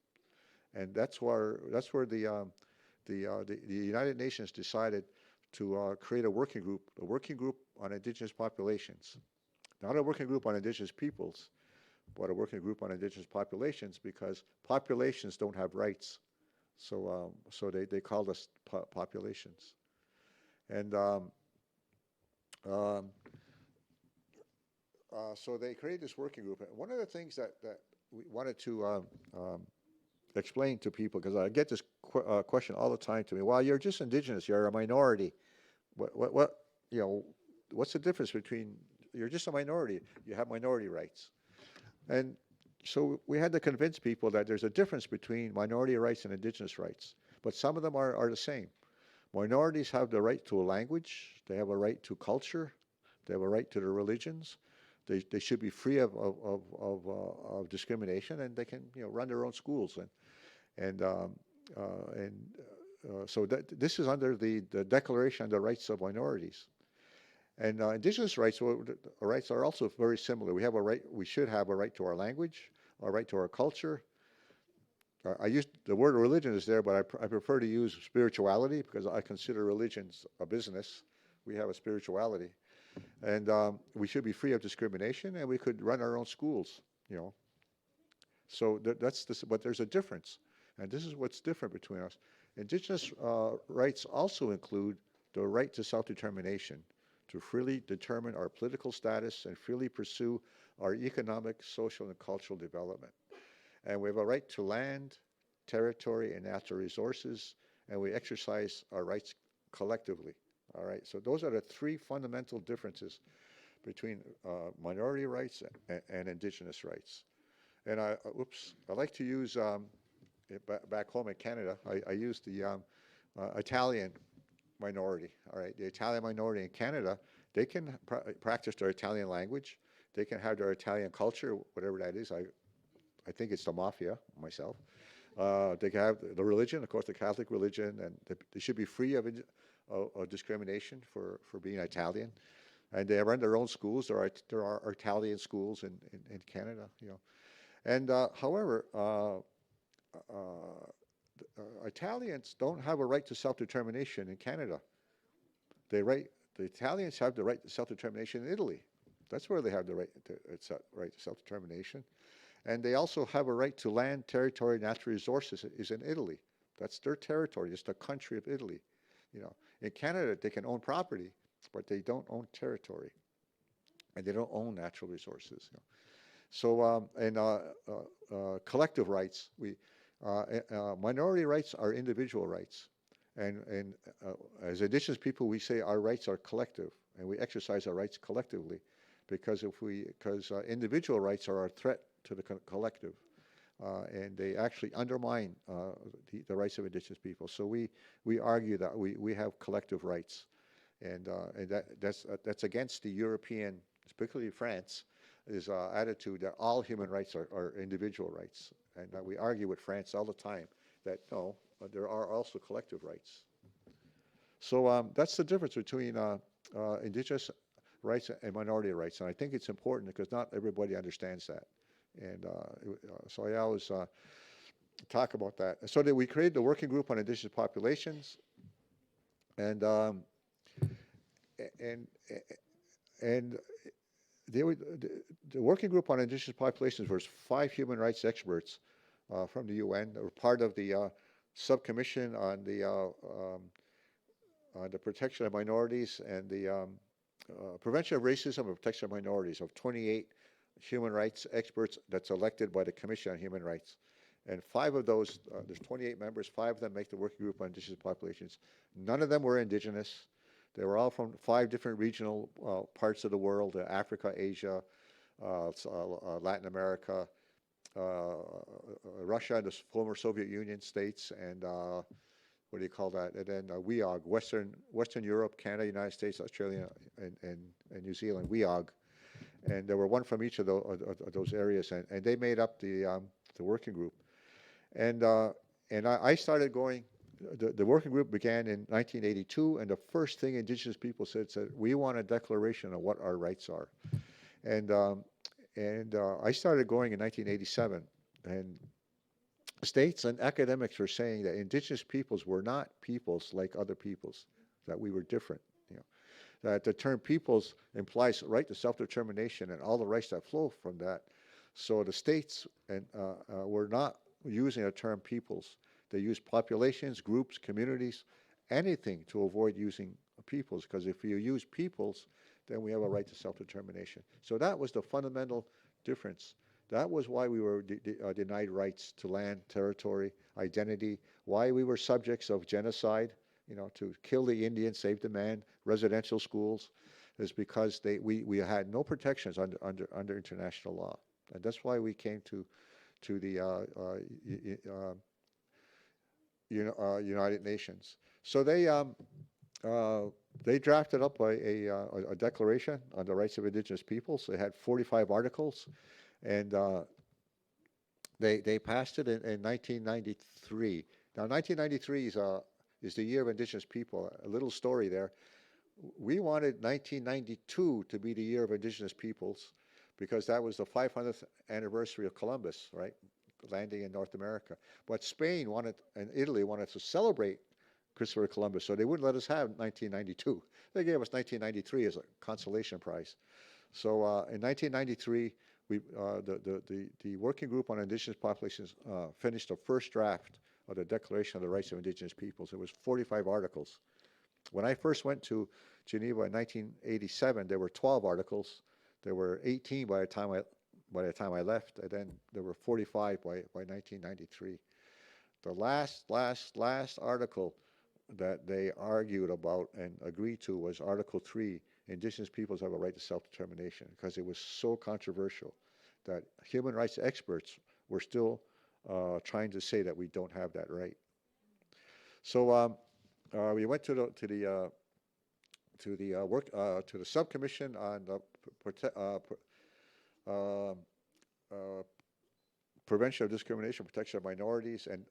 and that's where the United Nations decided to create a working group on indigenous populations, not a working group on indigenous peoples, but a working group on indigenous populations because populations don't have rights. So they called us populations. And um, so they created this working group. And one of the things that we wanted to explain to people, because I get this question all the time to me, well, you're just indigenous, you're a minority. What, what's the difference between, you're just a minority, you have minority rights. And so we had to convince people that there's a difference between minority rights and indigenous rights, but some of them are the same. Minorities have the right to a language, they have a right to culture, they have a right to their religions. They should be free of discrimination, and they can run their own schools and so this is under the Declaration on the Rights of Minorities. And indigenous rights, well, rights are also very similar. We have a right. We should have a right to our language, a right to our culture. I use the word religion is there, but I prefer to use spirituality because I consider religions a business. We have a spirituality, and we should be free of discrimination, and we could run our own schools. So that's this. But there's a difference, and this is what's different between us. Indigenous rights also include the right to self-determination, to freely determine our political status and freely pursue our economic, social, and cultural development. And we have a right to land, territory, and natural resources, and we exercise our rights collectively. All right, so those are the three fundamental differences between minority rights and indigenous rights. And I like to use, back home in Canada, I use the Italian minority. All right, the Italian minority in Canada, they can practice their Italian language. They can have their Italian culture, whatever that is. I think it's the mafia myself. They can have the religion, of course, the Catholic religion, and they should be free of discrimination for being Italian. And they run their own schools. There are Italian schools in Canada, And however, Italians don't have a right to self-determination in Canada. The Italians have the right to self-determination in Italy. That's where they have the right to self-determination. And they also have a right to land, territory, natural resources is in Italy. That's their territory. It's the country of Italy. In Canada, they can own property, but they don't own territory, and they don't own natural resources. So, collective rights, minority rights are individual rights. And as indigenous people, we say our rights are collective, and we exercise our rights collectively, because individual rights are a threat to the collective, and they actually undermine the rights of indigenous people. So we argue that we have collective rights, and that's against the European, particularly France, is attitude that all human rights are individual rights, and we argue with France all the time that no, there are also collective rights. So that's the difference between indigenous rights and minority rights, and I think it's important because not everybody understands that, and so I always talk about that. So that we created the working group on indigenous populations, and and and the working group on indigenous populations was 5 human rights experts from the UN. They were part of the subcommission on the protection of minorities and the prevention of racism and protection of minorities of 28 human rights experts that's elected by the Commission on Human Rights. And five of those, there's 28 members, five of them make the working group on indigenous populations. None of them were indigenous. They were all from five different regional parts of the world, Africa, Asia, Latin America, Russia and the former Soviet Union states, and what do you call that? And then WEOG, Western Europe, Canada, United States, Australia, and New Zealand, WEOG. And there were one from each of those areas, and they made up the working group. And I started going. The working group began in 1982, and the first thing Indigenous people said, we want a declaration of what our rights are. And I started going in 1987, and states and academics were saying that Indigenous peoples were not peoples like other peoples, that we were different. That the term peoples implies right to self-determination and all the rights that flow from that. So the states were not using the term peoples. They used populations, groups, communities, anything to avoid using peoples, because if you use peoples, then we have a right to self-determination. So that was the fundamental difference. That was why we were denied rights to land, territory, identity, why we were subjects of genocide, to kill the Indians, save the man, residential schools, is because we had no protections under international law. And that's why we came to the United Nations. So they drafted up a declaration on the rights of Indigenous peoples. It had 45 articles, and they passed it in 1993. Now, 1993 is the year of Indigenous people. A little story there. We wanted 1992 to be the year of Indigenous peoples because that was the 500th anniversary of Columbus, right, landing in North America. But Spain and Italy wanted to celebrate Christopher Columbus, so they wouldn't let us have 1992. They gave us 1993 as a consolation prize. So in 1993, the Working Group on Indigenous Populations finished the first draft of the Declaration of the Rights of Indigenous Peoples. It was 45 articles. When I first went to Geneva in 1987, there were 12 articles. There were 18 by the time I left, and then there were 45 by 1993. The last article that they argued about and agreed to was Article 3, Indigenous peoples have a right to self-determination, because it was so controversial that human rights experts were still trying to say that we don't have that right. So we went to the subcommission on prevention of discrimination, protection of minorities, and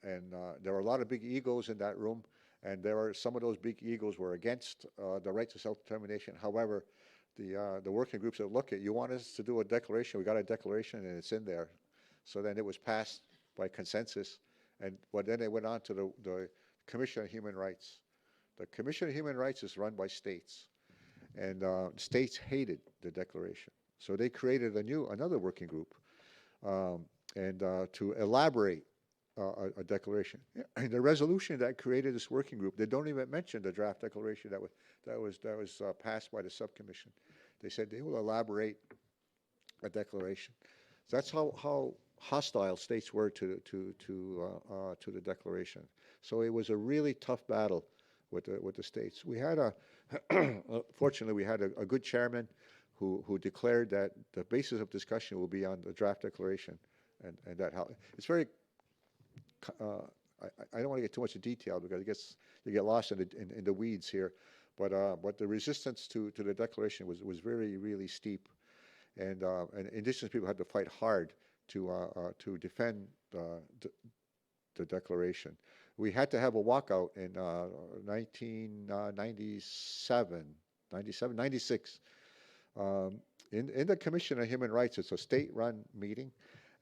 there were a lot of big egos in that room, and some of those big egos were against the right to self-determination. However, the working group said, look, you want us to do a declaration, we got a declaration and it's in there. So then it was passed by consensus, but then it went on to the Commission on Human Rights. The Commission on Human Rights is run by states, and states hated the declaration. So they created another working group to elaborate a declaration. And the resolution that created this working group, they don't even mention the draft declaration that was passed by the subcommission. They said they will elaborate a declaration. So that's how hostile states were to the declaration. So it was a really tough battle with the states. We had fortunately we had a good chairman who declared that the basis of discussion will be on the draft declaration, and that how it's very. I don't want to get too much in detail because you get lost in the weeds here, but the resistance to the declaration was really steep, and Indigenous people had to fight hard to defend the declaration. We had to have a walkout in 96. In the Commission on Human Rights, it's a state-run meeting,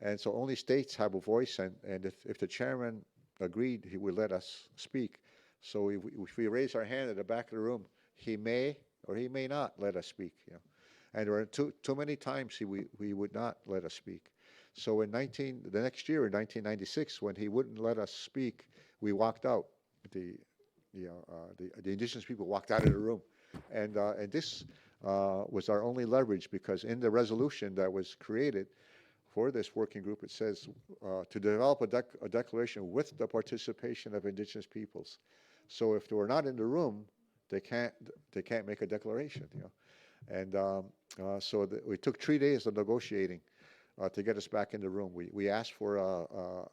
and so only states have a voice, and if the chairman agreed, he would let us speak. So if we raise our hand at the back of the room, he may or he may not let us speak. And there were too many times we would not let us speak. So the next year in 1996, when he wouldn't let us speak, we walked out. The Indigenous people walked out of the room, and this was our only leverage, because in the resolution that was created for this working group, it says to develop a declaration with the participation of indigenous peoples. So if they were not in the room, they can't they can't make a declaration, you know. And we took 3 days of negotiating to get us back in the room. We asked for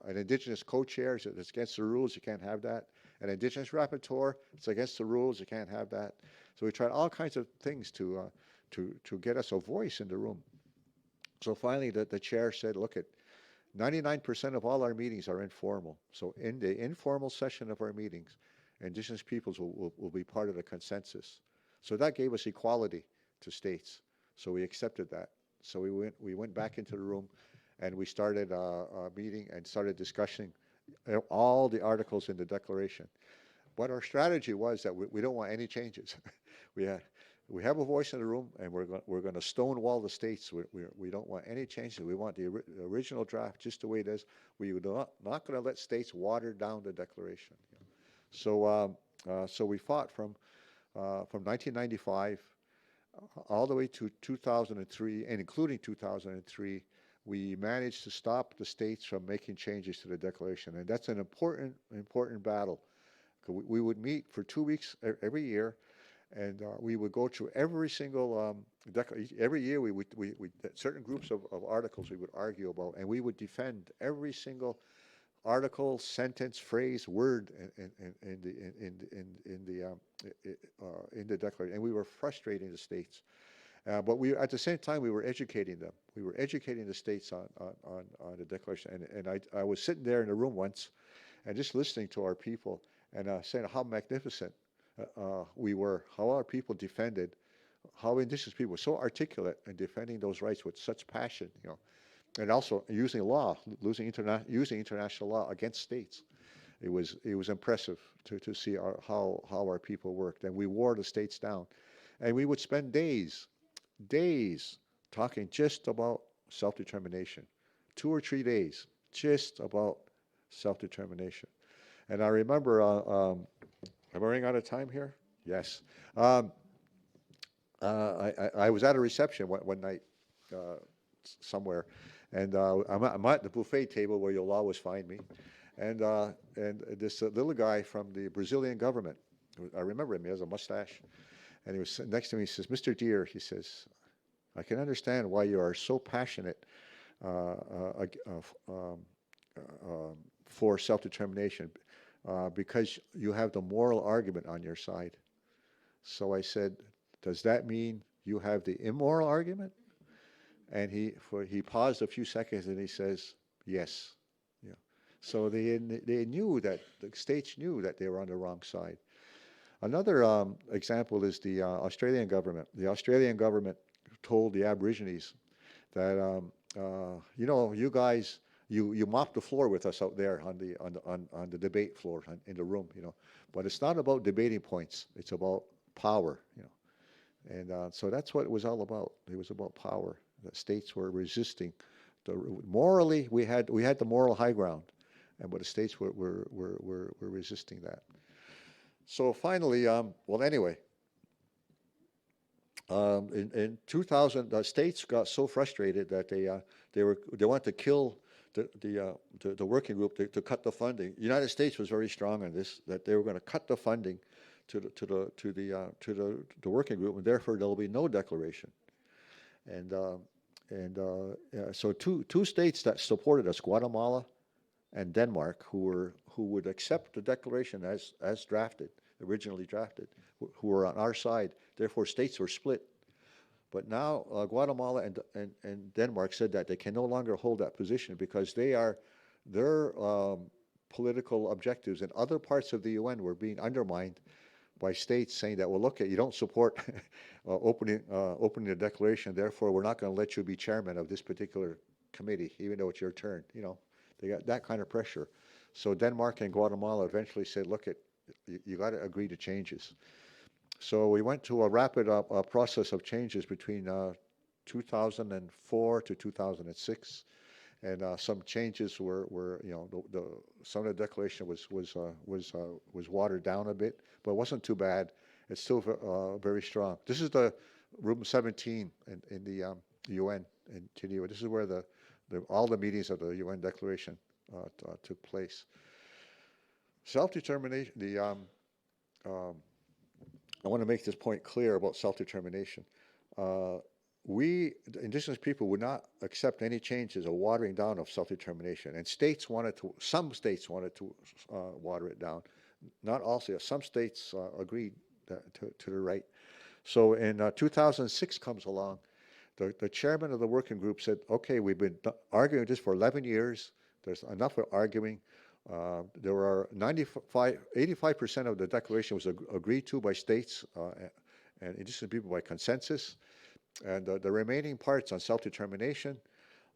an indigenous co-chair. It's against the rules. You can't have that. An indigenous rapporteur. It's against the rules. You can't have that. So we tried all kinds of things to get us a voice in the room. So finally, the chair said, "Look, at 99% of all our meetings are informal. So in the informal session of our meetings, indigenous peoples will be part of the consensus." So that gave us equality to states. So we accepted that. So we went back into the room, and we started a meeting and started discussing all the articles in the declaration. But our strategy was that we don't want any changes. we we have a voice in the room, and we're going to stonewall the states. We don't want any changes. We want the original draft just the way it is. We are not going to let states water down the declaration. So we fought from 1995 all the way to 2003, and including 2003, we managed to stop the states from making changes to the declaration, and that's an important battle. We would meet for 2 weeks every year, and we would go through every single every year. We certain groups of articles we would argue about, and we would defend every single article, sentence, phrase, word in the declaration, and we were frustrating the states. But at the same time, we were educating them. We were educating the states on the declaration. And I was sitting there in the room once, and just listening to our people, and saying how magnificent we were, how our people defended, how indigenous people were so articulate in defending those rights with such passion, you know. And also using law, using international law against states. It was impressive to see how our people worked, and we wore the states down. And we would spend days talking just about self-determination, 2 or 3 days just about self-determination. And I remember, am I running out of time here? Yes. I was at a reception one night somewhere. And I'm at the buffet table where you'll always find me. And this little guy from the Brazilian government, I remember him, he has a mustache. And he was sitting next to me, he says, "Mr. Deere," he says, "I can understand why you are so passionate for self-determination, because you have the moral argument on your side." So I said, "Does that mean you have the immoral argument?" And he paused a few seconds, and he says, "Yes." Yeah. So they knew that the states knew that they were on the wrong side. Another example is the Australian government. The Australian government told the Aborigines that you know, you guys, you mop the floor with us out there on the debate floor in the room, you know, but it's not about debating points. It's about power, you know. And so that's what it was all about. It was about power. The states were resisting. Morally, we had the moral high ground, but the states were resisting that. So finally, well, anyway, in 2000, the states got so frustrated that they wanted to kill the working group to cut the funding. The United States was very strong on this, that they were going to cut the funding to the working group, and therefore there will be no declaration. So two states that supported us, Guatemala and Denmark, who would accept the declaration as drafted, originally drafted, who were on our side. Therefore, states were split. But now Guatemala and Denmark said that they can no longer hold that position because their political objectives in other parts of the UN were being undermined by states saying that, well, look, you don't support opening the declaration, therefore we're not going to let you be chairman of this particular committee, even though it's your turn. You know, they got that kind of pressure. So Denmark and Guatemala eventually said, look, you got to agree to changes. So we went to a rapid process of changes between 2004 to 2006. And some changes were you know, some of the declaration was watered down a bit, but it wasn't too bad. It's still very strong. This is the room 17 in the UN in Geneva. This is where all the meetings of the UN Declaration took place. Self-determination. Um, I want to make this point clear about self-determination. Uh, we, the indigenous people, would not accept any changes or watering down of self-determination. And some states wanted to water it down. Not all states. Some states agreed to the right. So in 2006 comes along, the chairman of the working group said, okay, we've been arguing this for 11 years. There's enough of arguing. There are 85% of the declaration was agreed to by states and indigenous people by consensus. And the remaining parts on self-determination,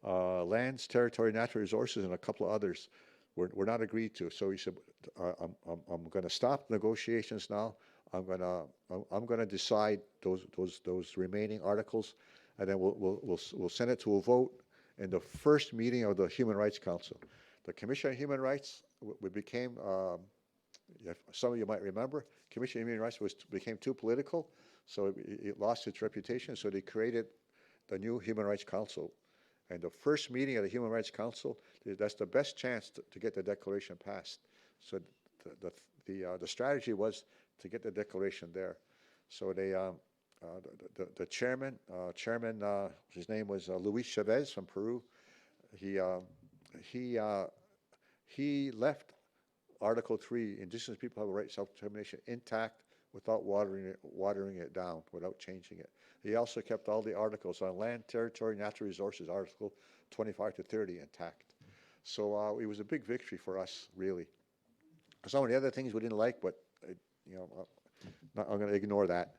lands, territory, natural resources, and a couple of others were not agreed to. So he said, I'm going to stop negotiations now. I'm going to decide those remaining articles, and then we'll send it to a vote in the first meeting of the Human Rights Council. The Commission on Human Rights became, some of you might remember, Commission on Human Rights became too political, so it lost its reputation. So they created the new Human Rights Council, and the first meeting of the Human Rights Council, that's the best chance to get the declaration passed. So the strategy was to get the declaration there. So they, the chairman, his name was Luis Chavez from Peru. He left Article 3, indigenous people have a right to self-determination, intact without watering it down, without changing it. He also kept all the articles on land, territory, natural resources, Article 25 to 30 intact. So it was a big victory for us, really. Some of the other things we didn't like, but I'm going to ignore that.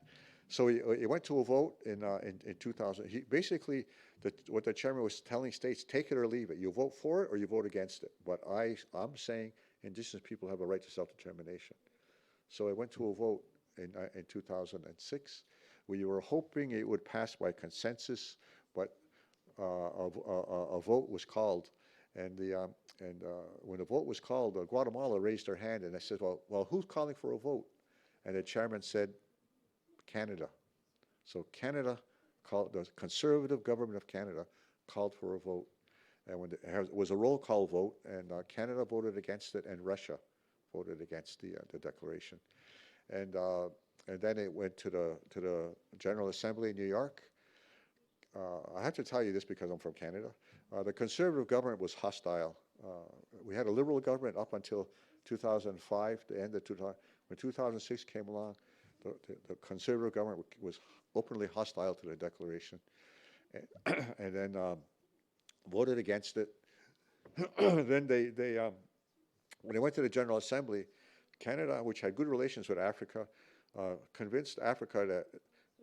So it went to a vote in 2000. Basically, what the chairman was telling states, take it or leave it. You vote for it or you vote against it. But I'm saying indigenous people have a right to self-determination. So it went to a vote in 2006. We were hoping it would pass by consensus, but a vote was called. And when the vote was called, Guatemala raised their hand, and I said, well, who's calling for a vote? And the chairman said, Canada. So Canada called, the conservative government of Canada called for a vote. And when it was a roll call vote, and Canada voted against it, and Russia voted against the declaration. And then it went to the General Assembly in New York. I have to tell you this because I'm from Canada. The conservative government was hostile. We had a liberal government up until 2005, the end of 2000. When 2006 came along, the conservative government was openly hostile to the declaration, and then voted against it. Then when they went to the General Assembly, Canada, which had good relations with Africa, convinced Africa that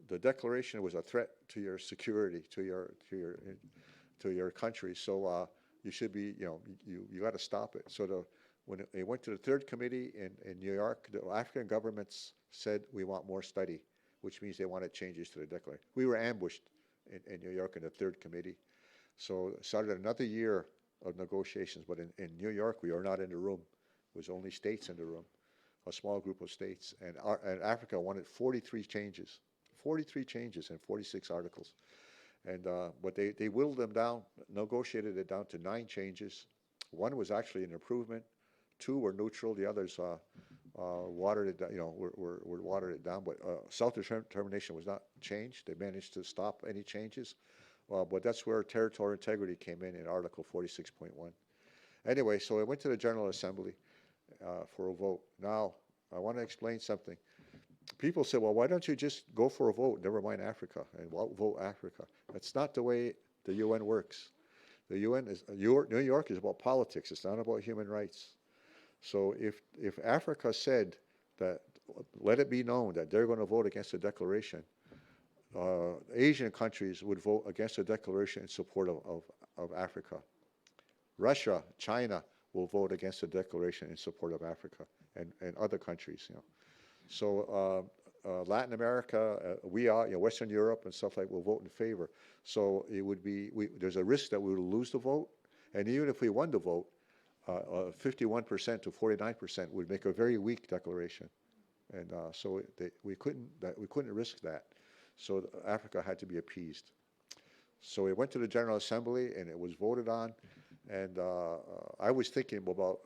the declaration was a threat to your security, to your country. So you should be, you got to stop it. So when it went to the third committee in New York, the African governments said we want more study, which means they wanted changes to the declaration. We were ambushed in New York in the third committee. So it started another year of negotiations, but in New York, we were not in the room. It was only states in the room, a small group of states. And Africa wanted 43 changes in 46 articles. And but they whittled them down, negotiated it down to 9 changes. 1 was actually an improvement. 2 were neutral. The others watered it down, were watered it down. But self-determination was not changed. They managed to stop any changes. But that's where territorial integrity came in Article 46.1. Anyway, so it went to the General Assembly for a vote. Now, I want to explain something. People say, well, why don't you just go for a vote, never mind Africa, and vote Africa? That's not the way the UN works. The UN is, New York is about politics. It's not about human rights. So if Africa said that, let it be known that they're going to vote against the declaration, Asian countries would vote against the declaration in support of Africa. Russia, China will vote against the declaration in support of Africa, and other countries, So Latin America, Western Europe and stuff like will vote in favor. So it would be, there's a risk that we would lose the vote, and even if we won the vote, 51% to 49% would make a very weak declaration, and so we couldn't risk that. So Africa had to be appeased. So it went to the General Assembly and it was voted on. And I was thinking about,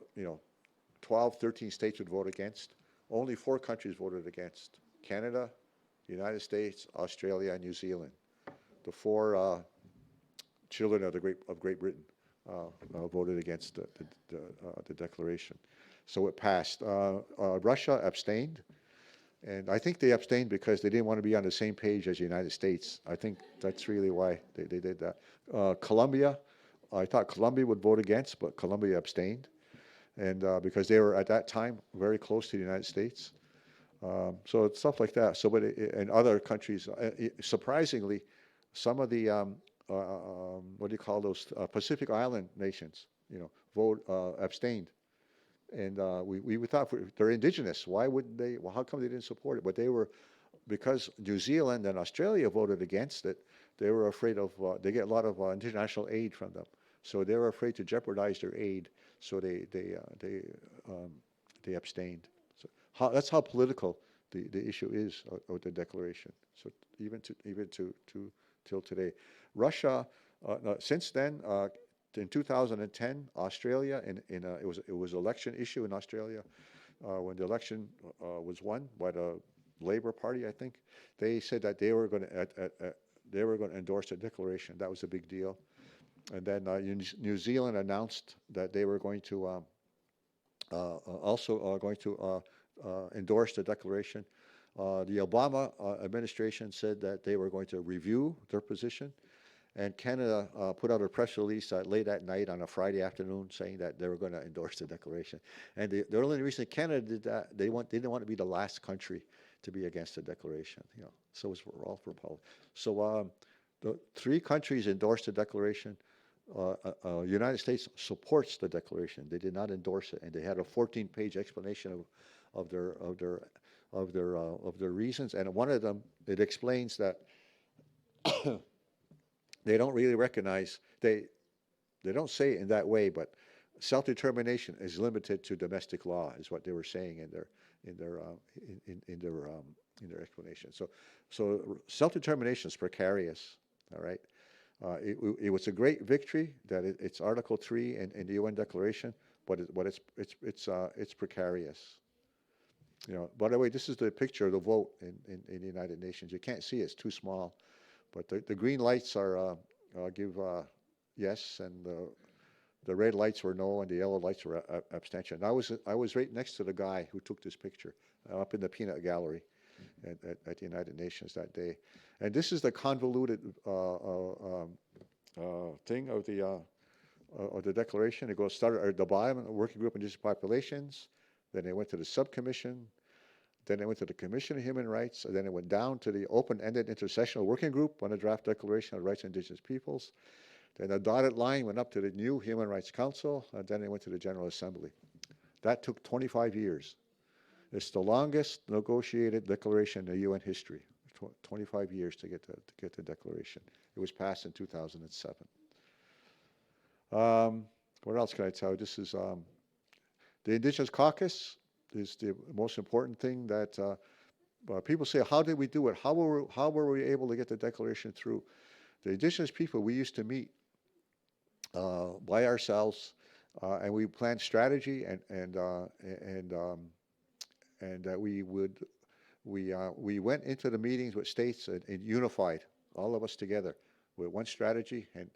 12, 13 states would vote against. Only 4 countries voted against: Canada, the United States, Australia, and New Zealand. The 4 children of Great Britain voted against the declaration. So it passed. Russia abstained, and I think they abstained because they didn't want to be on the same page as the United States. I think that's really why they did that. Colombia, I thought Colombia would vote against, but Colombia abstained, and because they were at that time very close to the United States. So it's stuff like that. So, but in other countries, surprisingly, some of the what do you call those Pacific Island nations, abstained, and we thought they're indigenous. Why wouldn't they? Well, how come they didn't support it? But they were, because New Zealand and Australia voted against it. They were afraid of they get a lot of international aid from them, so they were afraid to jeopardize their aid. So they abstained. So that's how political the issue is of the declaration. So even till today, Russia. No, since then, in 2010, Australia, it was election issue in Australia when the election was won by the Labour Party, I think. They said that they were going to endorse the declaration. That was a big deal. And then New Zealand announced that they were going to also going to endorse the declaration. The Obama administration said that they were going to review their position. And Canada put out a press release late at night on a Friday afternoon saying that they were going to endorse the declaration. And the only reason Canada did that, they didn't want to be the last country to be against the declaration. So it was all for politics. So the 3 countries endorsed the declaration. United States supports the declaration. They did not endorse it, and they had a 14-page explanation of their reasons. And one of them, it explains that they don't really recognize, they don't say it in that way, but self-determination is limited to domestic law, is what they were saying in their explanation. So self-determination is precarious. All right. It was a great victory that it's Article 3 in the UN Declaration, but it's precarious. By the way, this is the picture of the vote in the United Nations. You can't see it; it's too small. But the green lights are give yes, and the red lights were no, and the yellow lights were abstention. I was right next to the guy who took this picture up in the peanut gallery at the United Nations that day. And this is the convoluted thing of the declaration. It started at the bottom, a working group on indigenous populations. Then it went to the subcommission. Then it went to the Commission on Human Rights, and then it went down to the open-ended intersessional working group on the draft Declaration of Rights of Indigenous Peoples. Then the dotted line went up to the new Human Rights Council, and then it went to the General Assembly. That took 25 years. It's the longest negotiated declaration in UN history. 25 years to get the declaration. It was passed in 2007. What else can I tell you? This is the Indigenous Caucus is the most important thing that people say, how did we do it? How were we able to get the declaration through? The Indigenous people, we used to meet by ourselves, and we planned strategy, and we went into the meetings with states and unified all of us together with one strategy and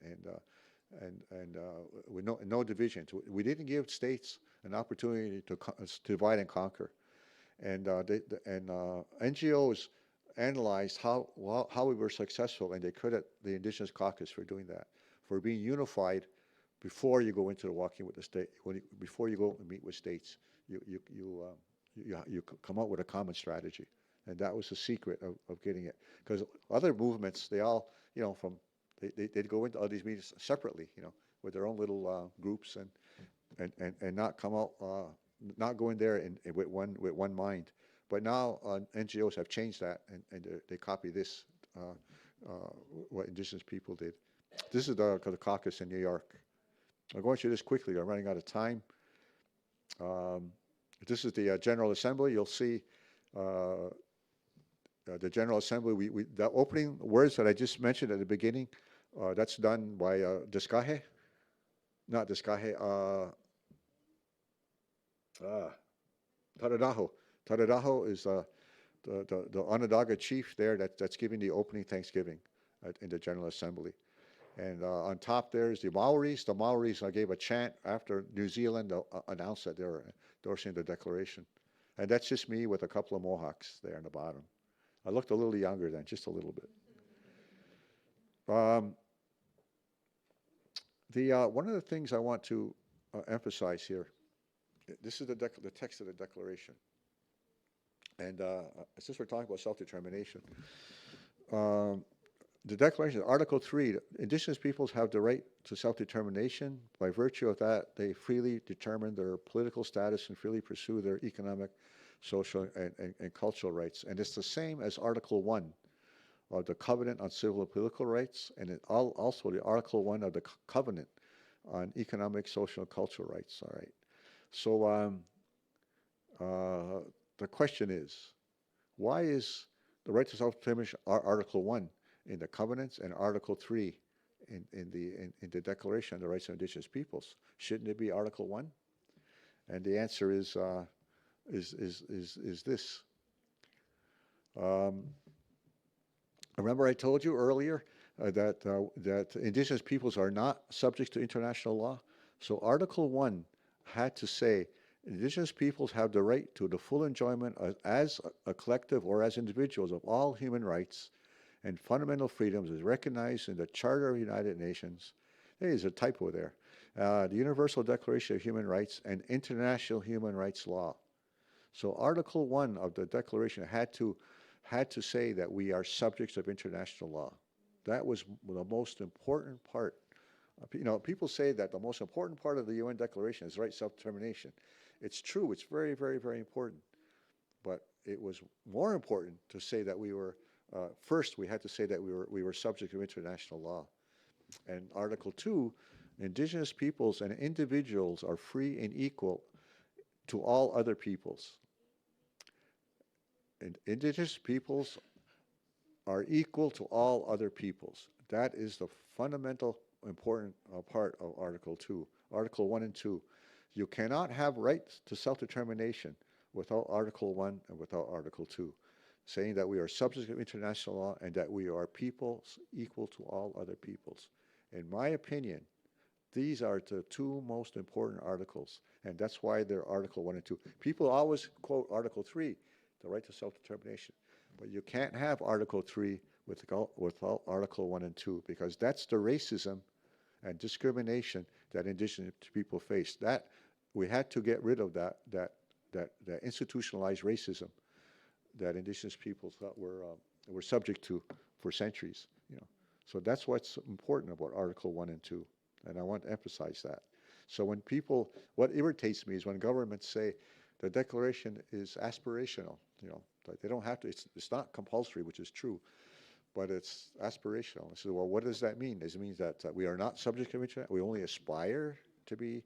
with no divisions. We didn't give states an opportunity to divide and conquer, and NGOs analyzed how we were successful, and they credit the Indigenous Caucus for doing that, for being unified before you go into the walking with the state. Before you go and meet with states, you come up with a common strategy, and that was the secret of getting it. Because other movements, they all they'd go into all these meetings separately, with their own little groups and not come out, not go in there with one mind. But now NGOs have changed that, and they copy this, what Indigenous people did. This is the caucus in New York. I'm going through this quickly. I'm running out of time. This is the General Assembly. You'll see the General Assembly, the opening words that I just mentioned at the beginning, that's done by Descaje, not Descaje, uh, Taradajo. Taradajo is the Onondaga chief there that's giving the opening Thanksgiving in the General Assembly. And on top there is the Maoris. The Maoris gave a chant after New Zealand announced that they were endorsing the declaration. And that's just me with a couple of mohawks there in the bottom. I looked a little younger then, just a little bit. Um, one of the things I want to emphasize here, this is the text of the declaration. And since we're talking about self-determination, um, the Declaration, Article 3, indigenous peoples have the right to self-determination. By virtue of that, they freely determine their political status and freely pursue their economic, social, and cultural rights. And it's the same as Article 1 of the Covenant on Civil and Political Rights, and also the Article 1 of the Covenant on Economic, Social, and Cultural Rights. All right. So the question is, why is the right to self-determination Article 1 in the covenants and Article 3 in the Declaration on the Rights of Indigenous Peoples? Shouldn't it be Article 1? And the answer is this. Remember I told you earlier that indigenous peoples are not subject to international law? So Article 1 had to say indigenous peoples have the right to the full enjoyment as a collective or as individuals of all human rights and fundamental freedoms as recognized in the Charter of the United Nations. There's a typo there. The Universal Declaration of Human Rights and international human rights law. So Article 1 of the Declaration had to say that we are subjects of international law. That was the most important part. You know, people say that the most important part of the UN Declaration is right self-determination. It's true. It's very, very, very important. But it was more important to say that we were first. We had to say that we were subject to international law. And Article 2, indigenous peoples and individuals are free and equal to all other peoples. And indigenous peoples are equal to all other peoples. That is the fundamental important part of Article 2. Article 1 and 2. You cannot have rights to self-determination without Article 1 and without Article 2, saying that we are subject to international law and that we are peoples equal to all other peoples. In my opinion, these are the two most important articles, and that's why they're Article 1 and 2. People always quote Article 3, the right to self-determination, but you can't have Article 3 without Article 1 and 2, because that's the racism and discrimination that indigenous people face. That we had to get rid of that institutionalized racism that indigenous people thought were subject to for centuries. You know, so that's what's important about Article 1 and 2, and I want to emphasize that. So when people, what irritates me is when governments say the declaration is aspirational. You know, like they don't have to. It's not compulsory, which is true, but it's aspirational. I said, well, what does that mean? Does it mean that we are not subject to international? We only aspire to be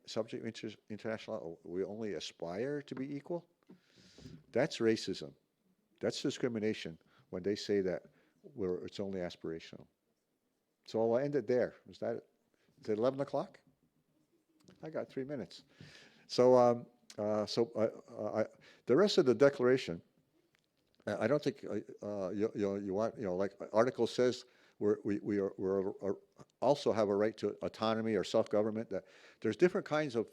subject to international law? We only aspire to be equal? That's racism. That's discrimination when they say that it's only aspirational. So I'll end it there. Is it 11 o'clock? I got 3 minutes. So the rest of the declaration, I don't think you want, like Article says, we also have a right to autonomy or self-government. That there's different kinds of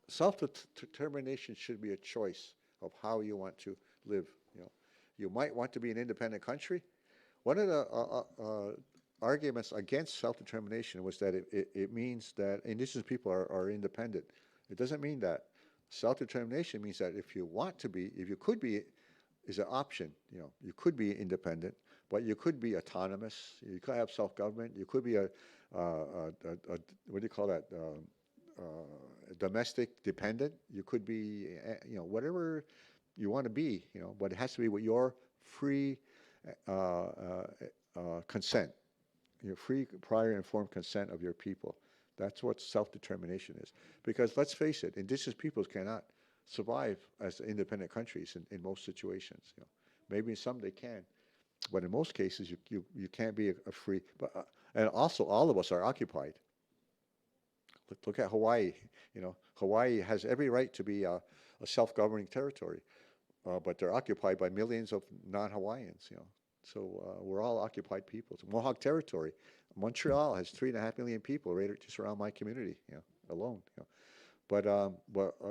self-determination should be a choice of how you want to live. You know, you might want to be an independent country. One of the arguments against self-determination was that it means that indigenous people are independent. It doesn't mean that. Self-determination means that if you want to be, if you could be, is an option. You know, you could be independent, but you could be autonomous. You could have self-government. You could be a what do you call that? Domestic dependent. You could be, whatever you want to be. You know, but it has to be with your free consent, your free, prior, informed consent of your people. That's what self-determination is. Because let's face it, indigenous peoples cannot survive as independent countries in most situations. You know. Maybe some they can, but in most cases you can't be a free. But and also all of us are occupied. Look at Hawaii. Hawaii has every right to be a self-governing territory, but they're occupied by millions of non-Hawaiians. So we're all occupied peoples. Mohawk territory, Montreal has 3.5 million people right just around my community, alone. But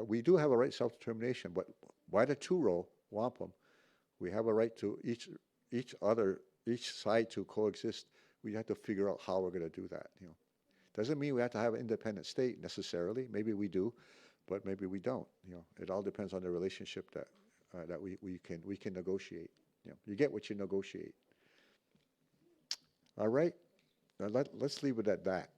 we do have a right to self-determination. But by the Turo wampum, we have a right to each side to coexist. We have to figure out how we're going to do that. Doesn't mean we have to have an independent state necessarily. Maybe we do, but maybe we don't. It all depends on the relationship that we can negotiate. You get what you negotiate. All right. Let's leave it at that.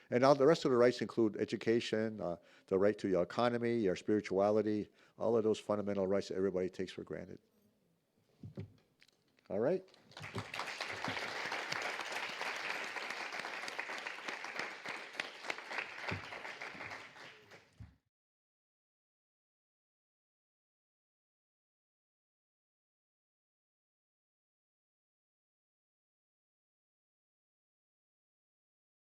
And now the rest of the rights include education, the right to your economy, your spirituality, all of those fundamental rights that everybody takes for granted. All right.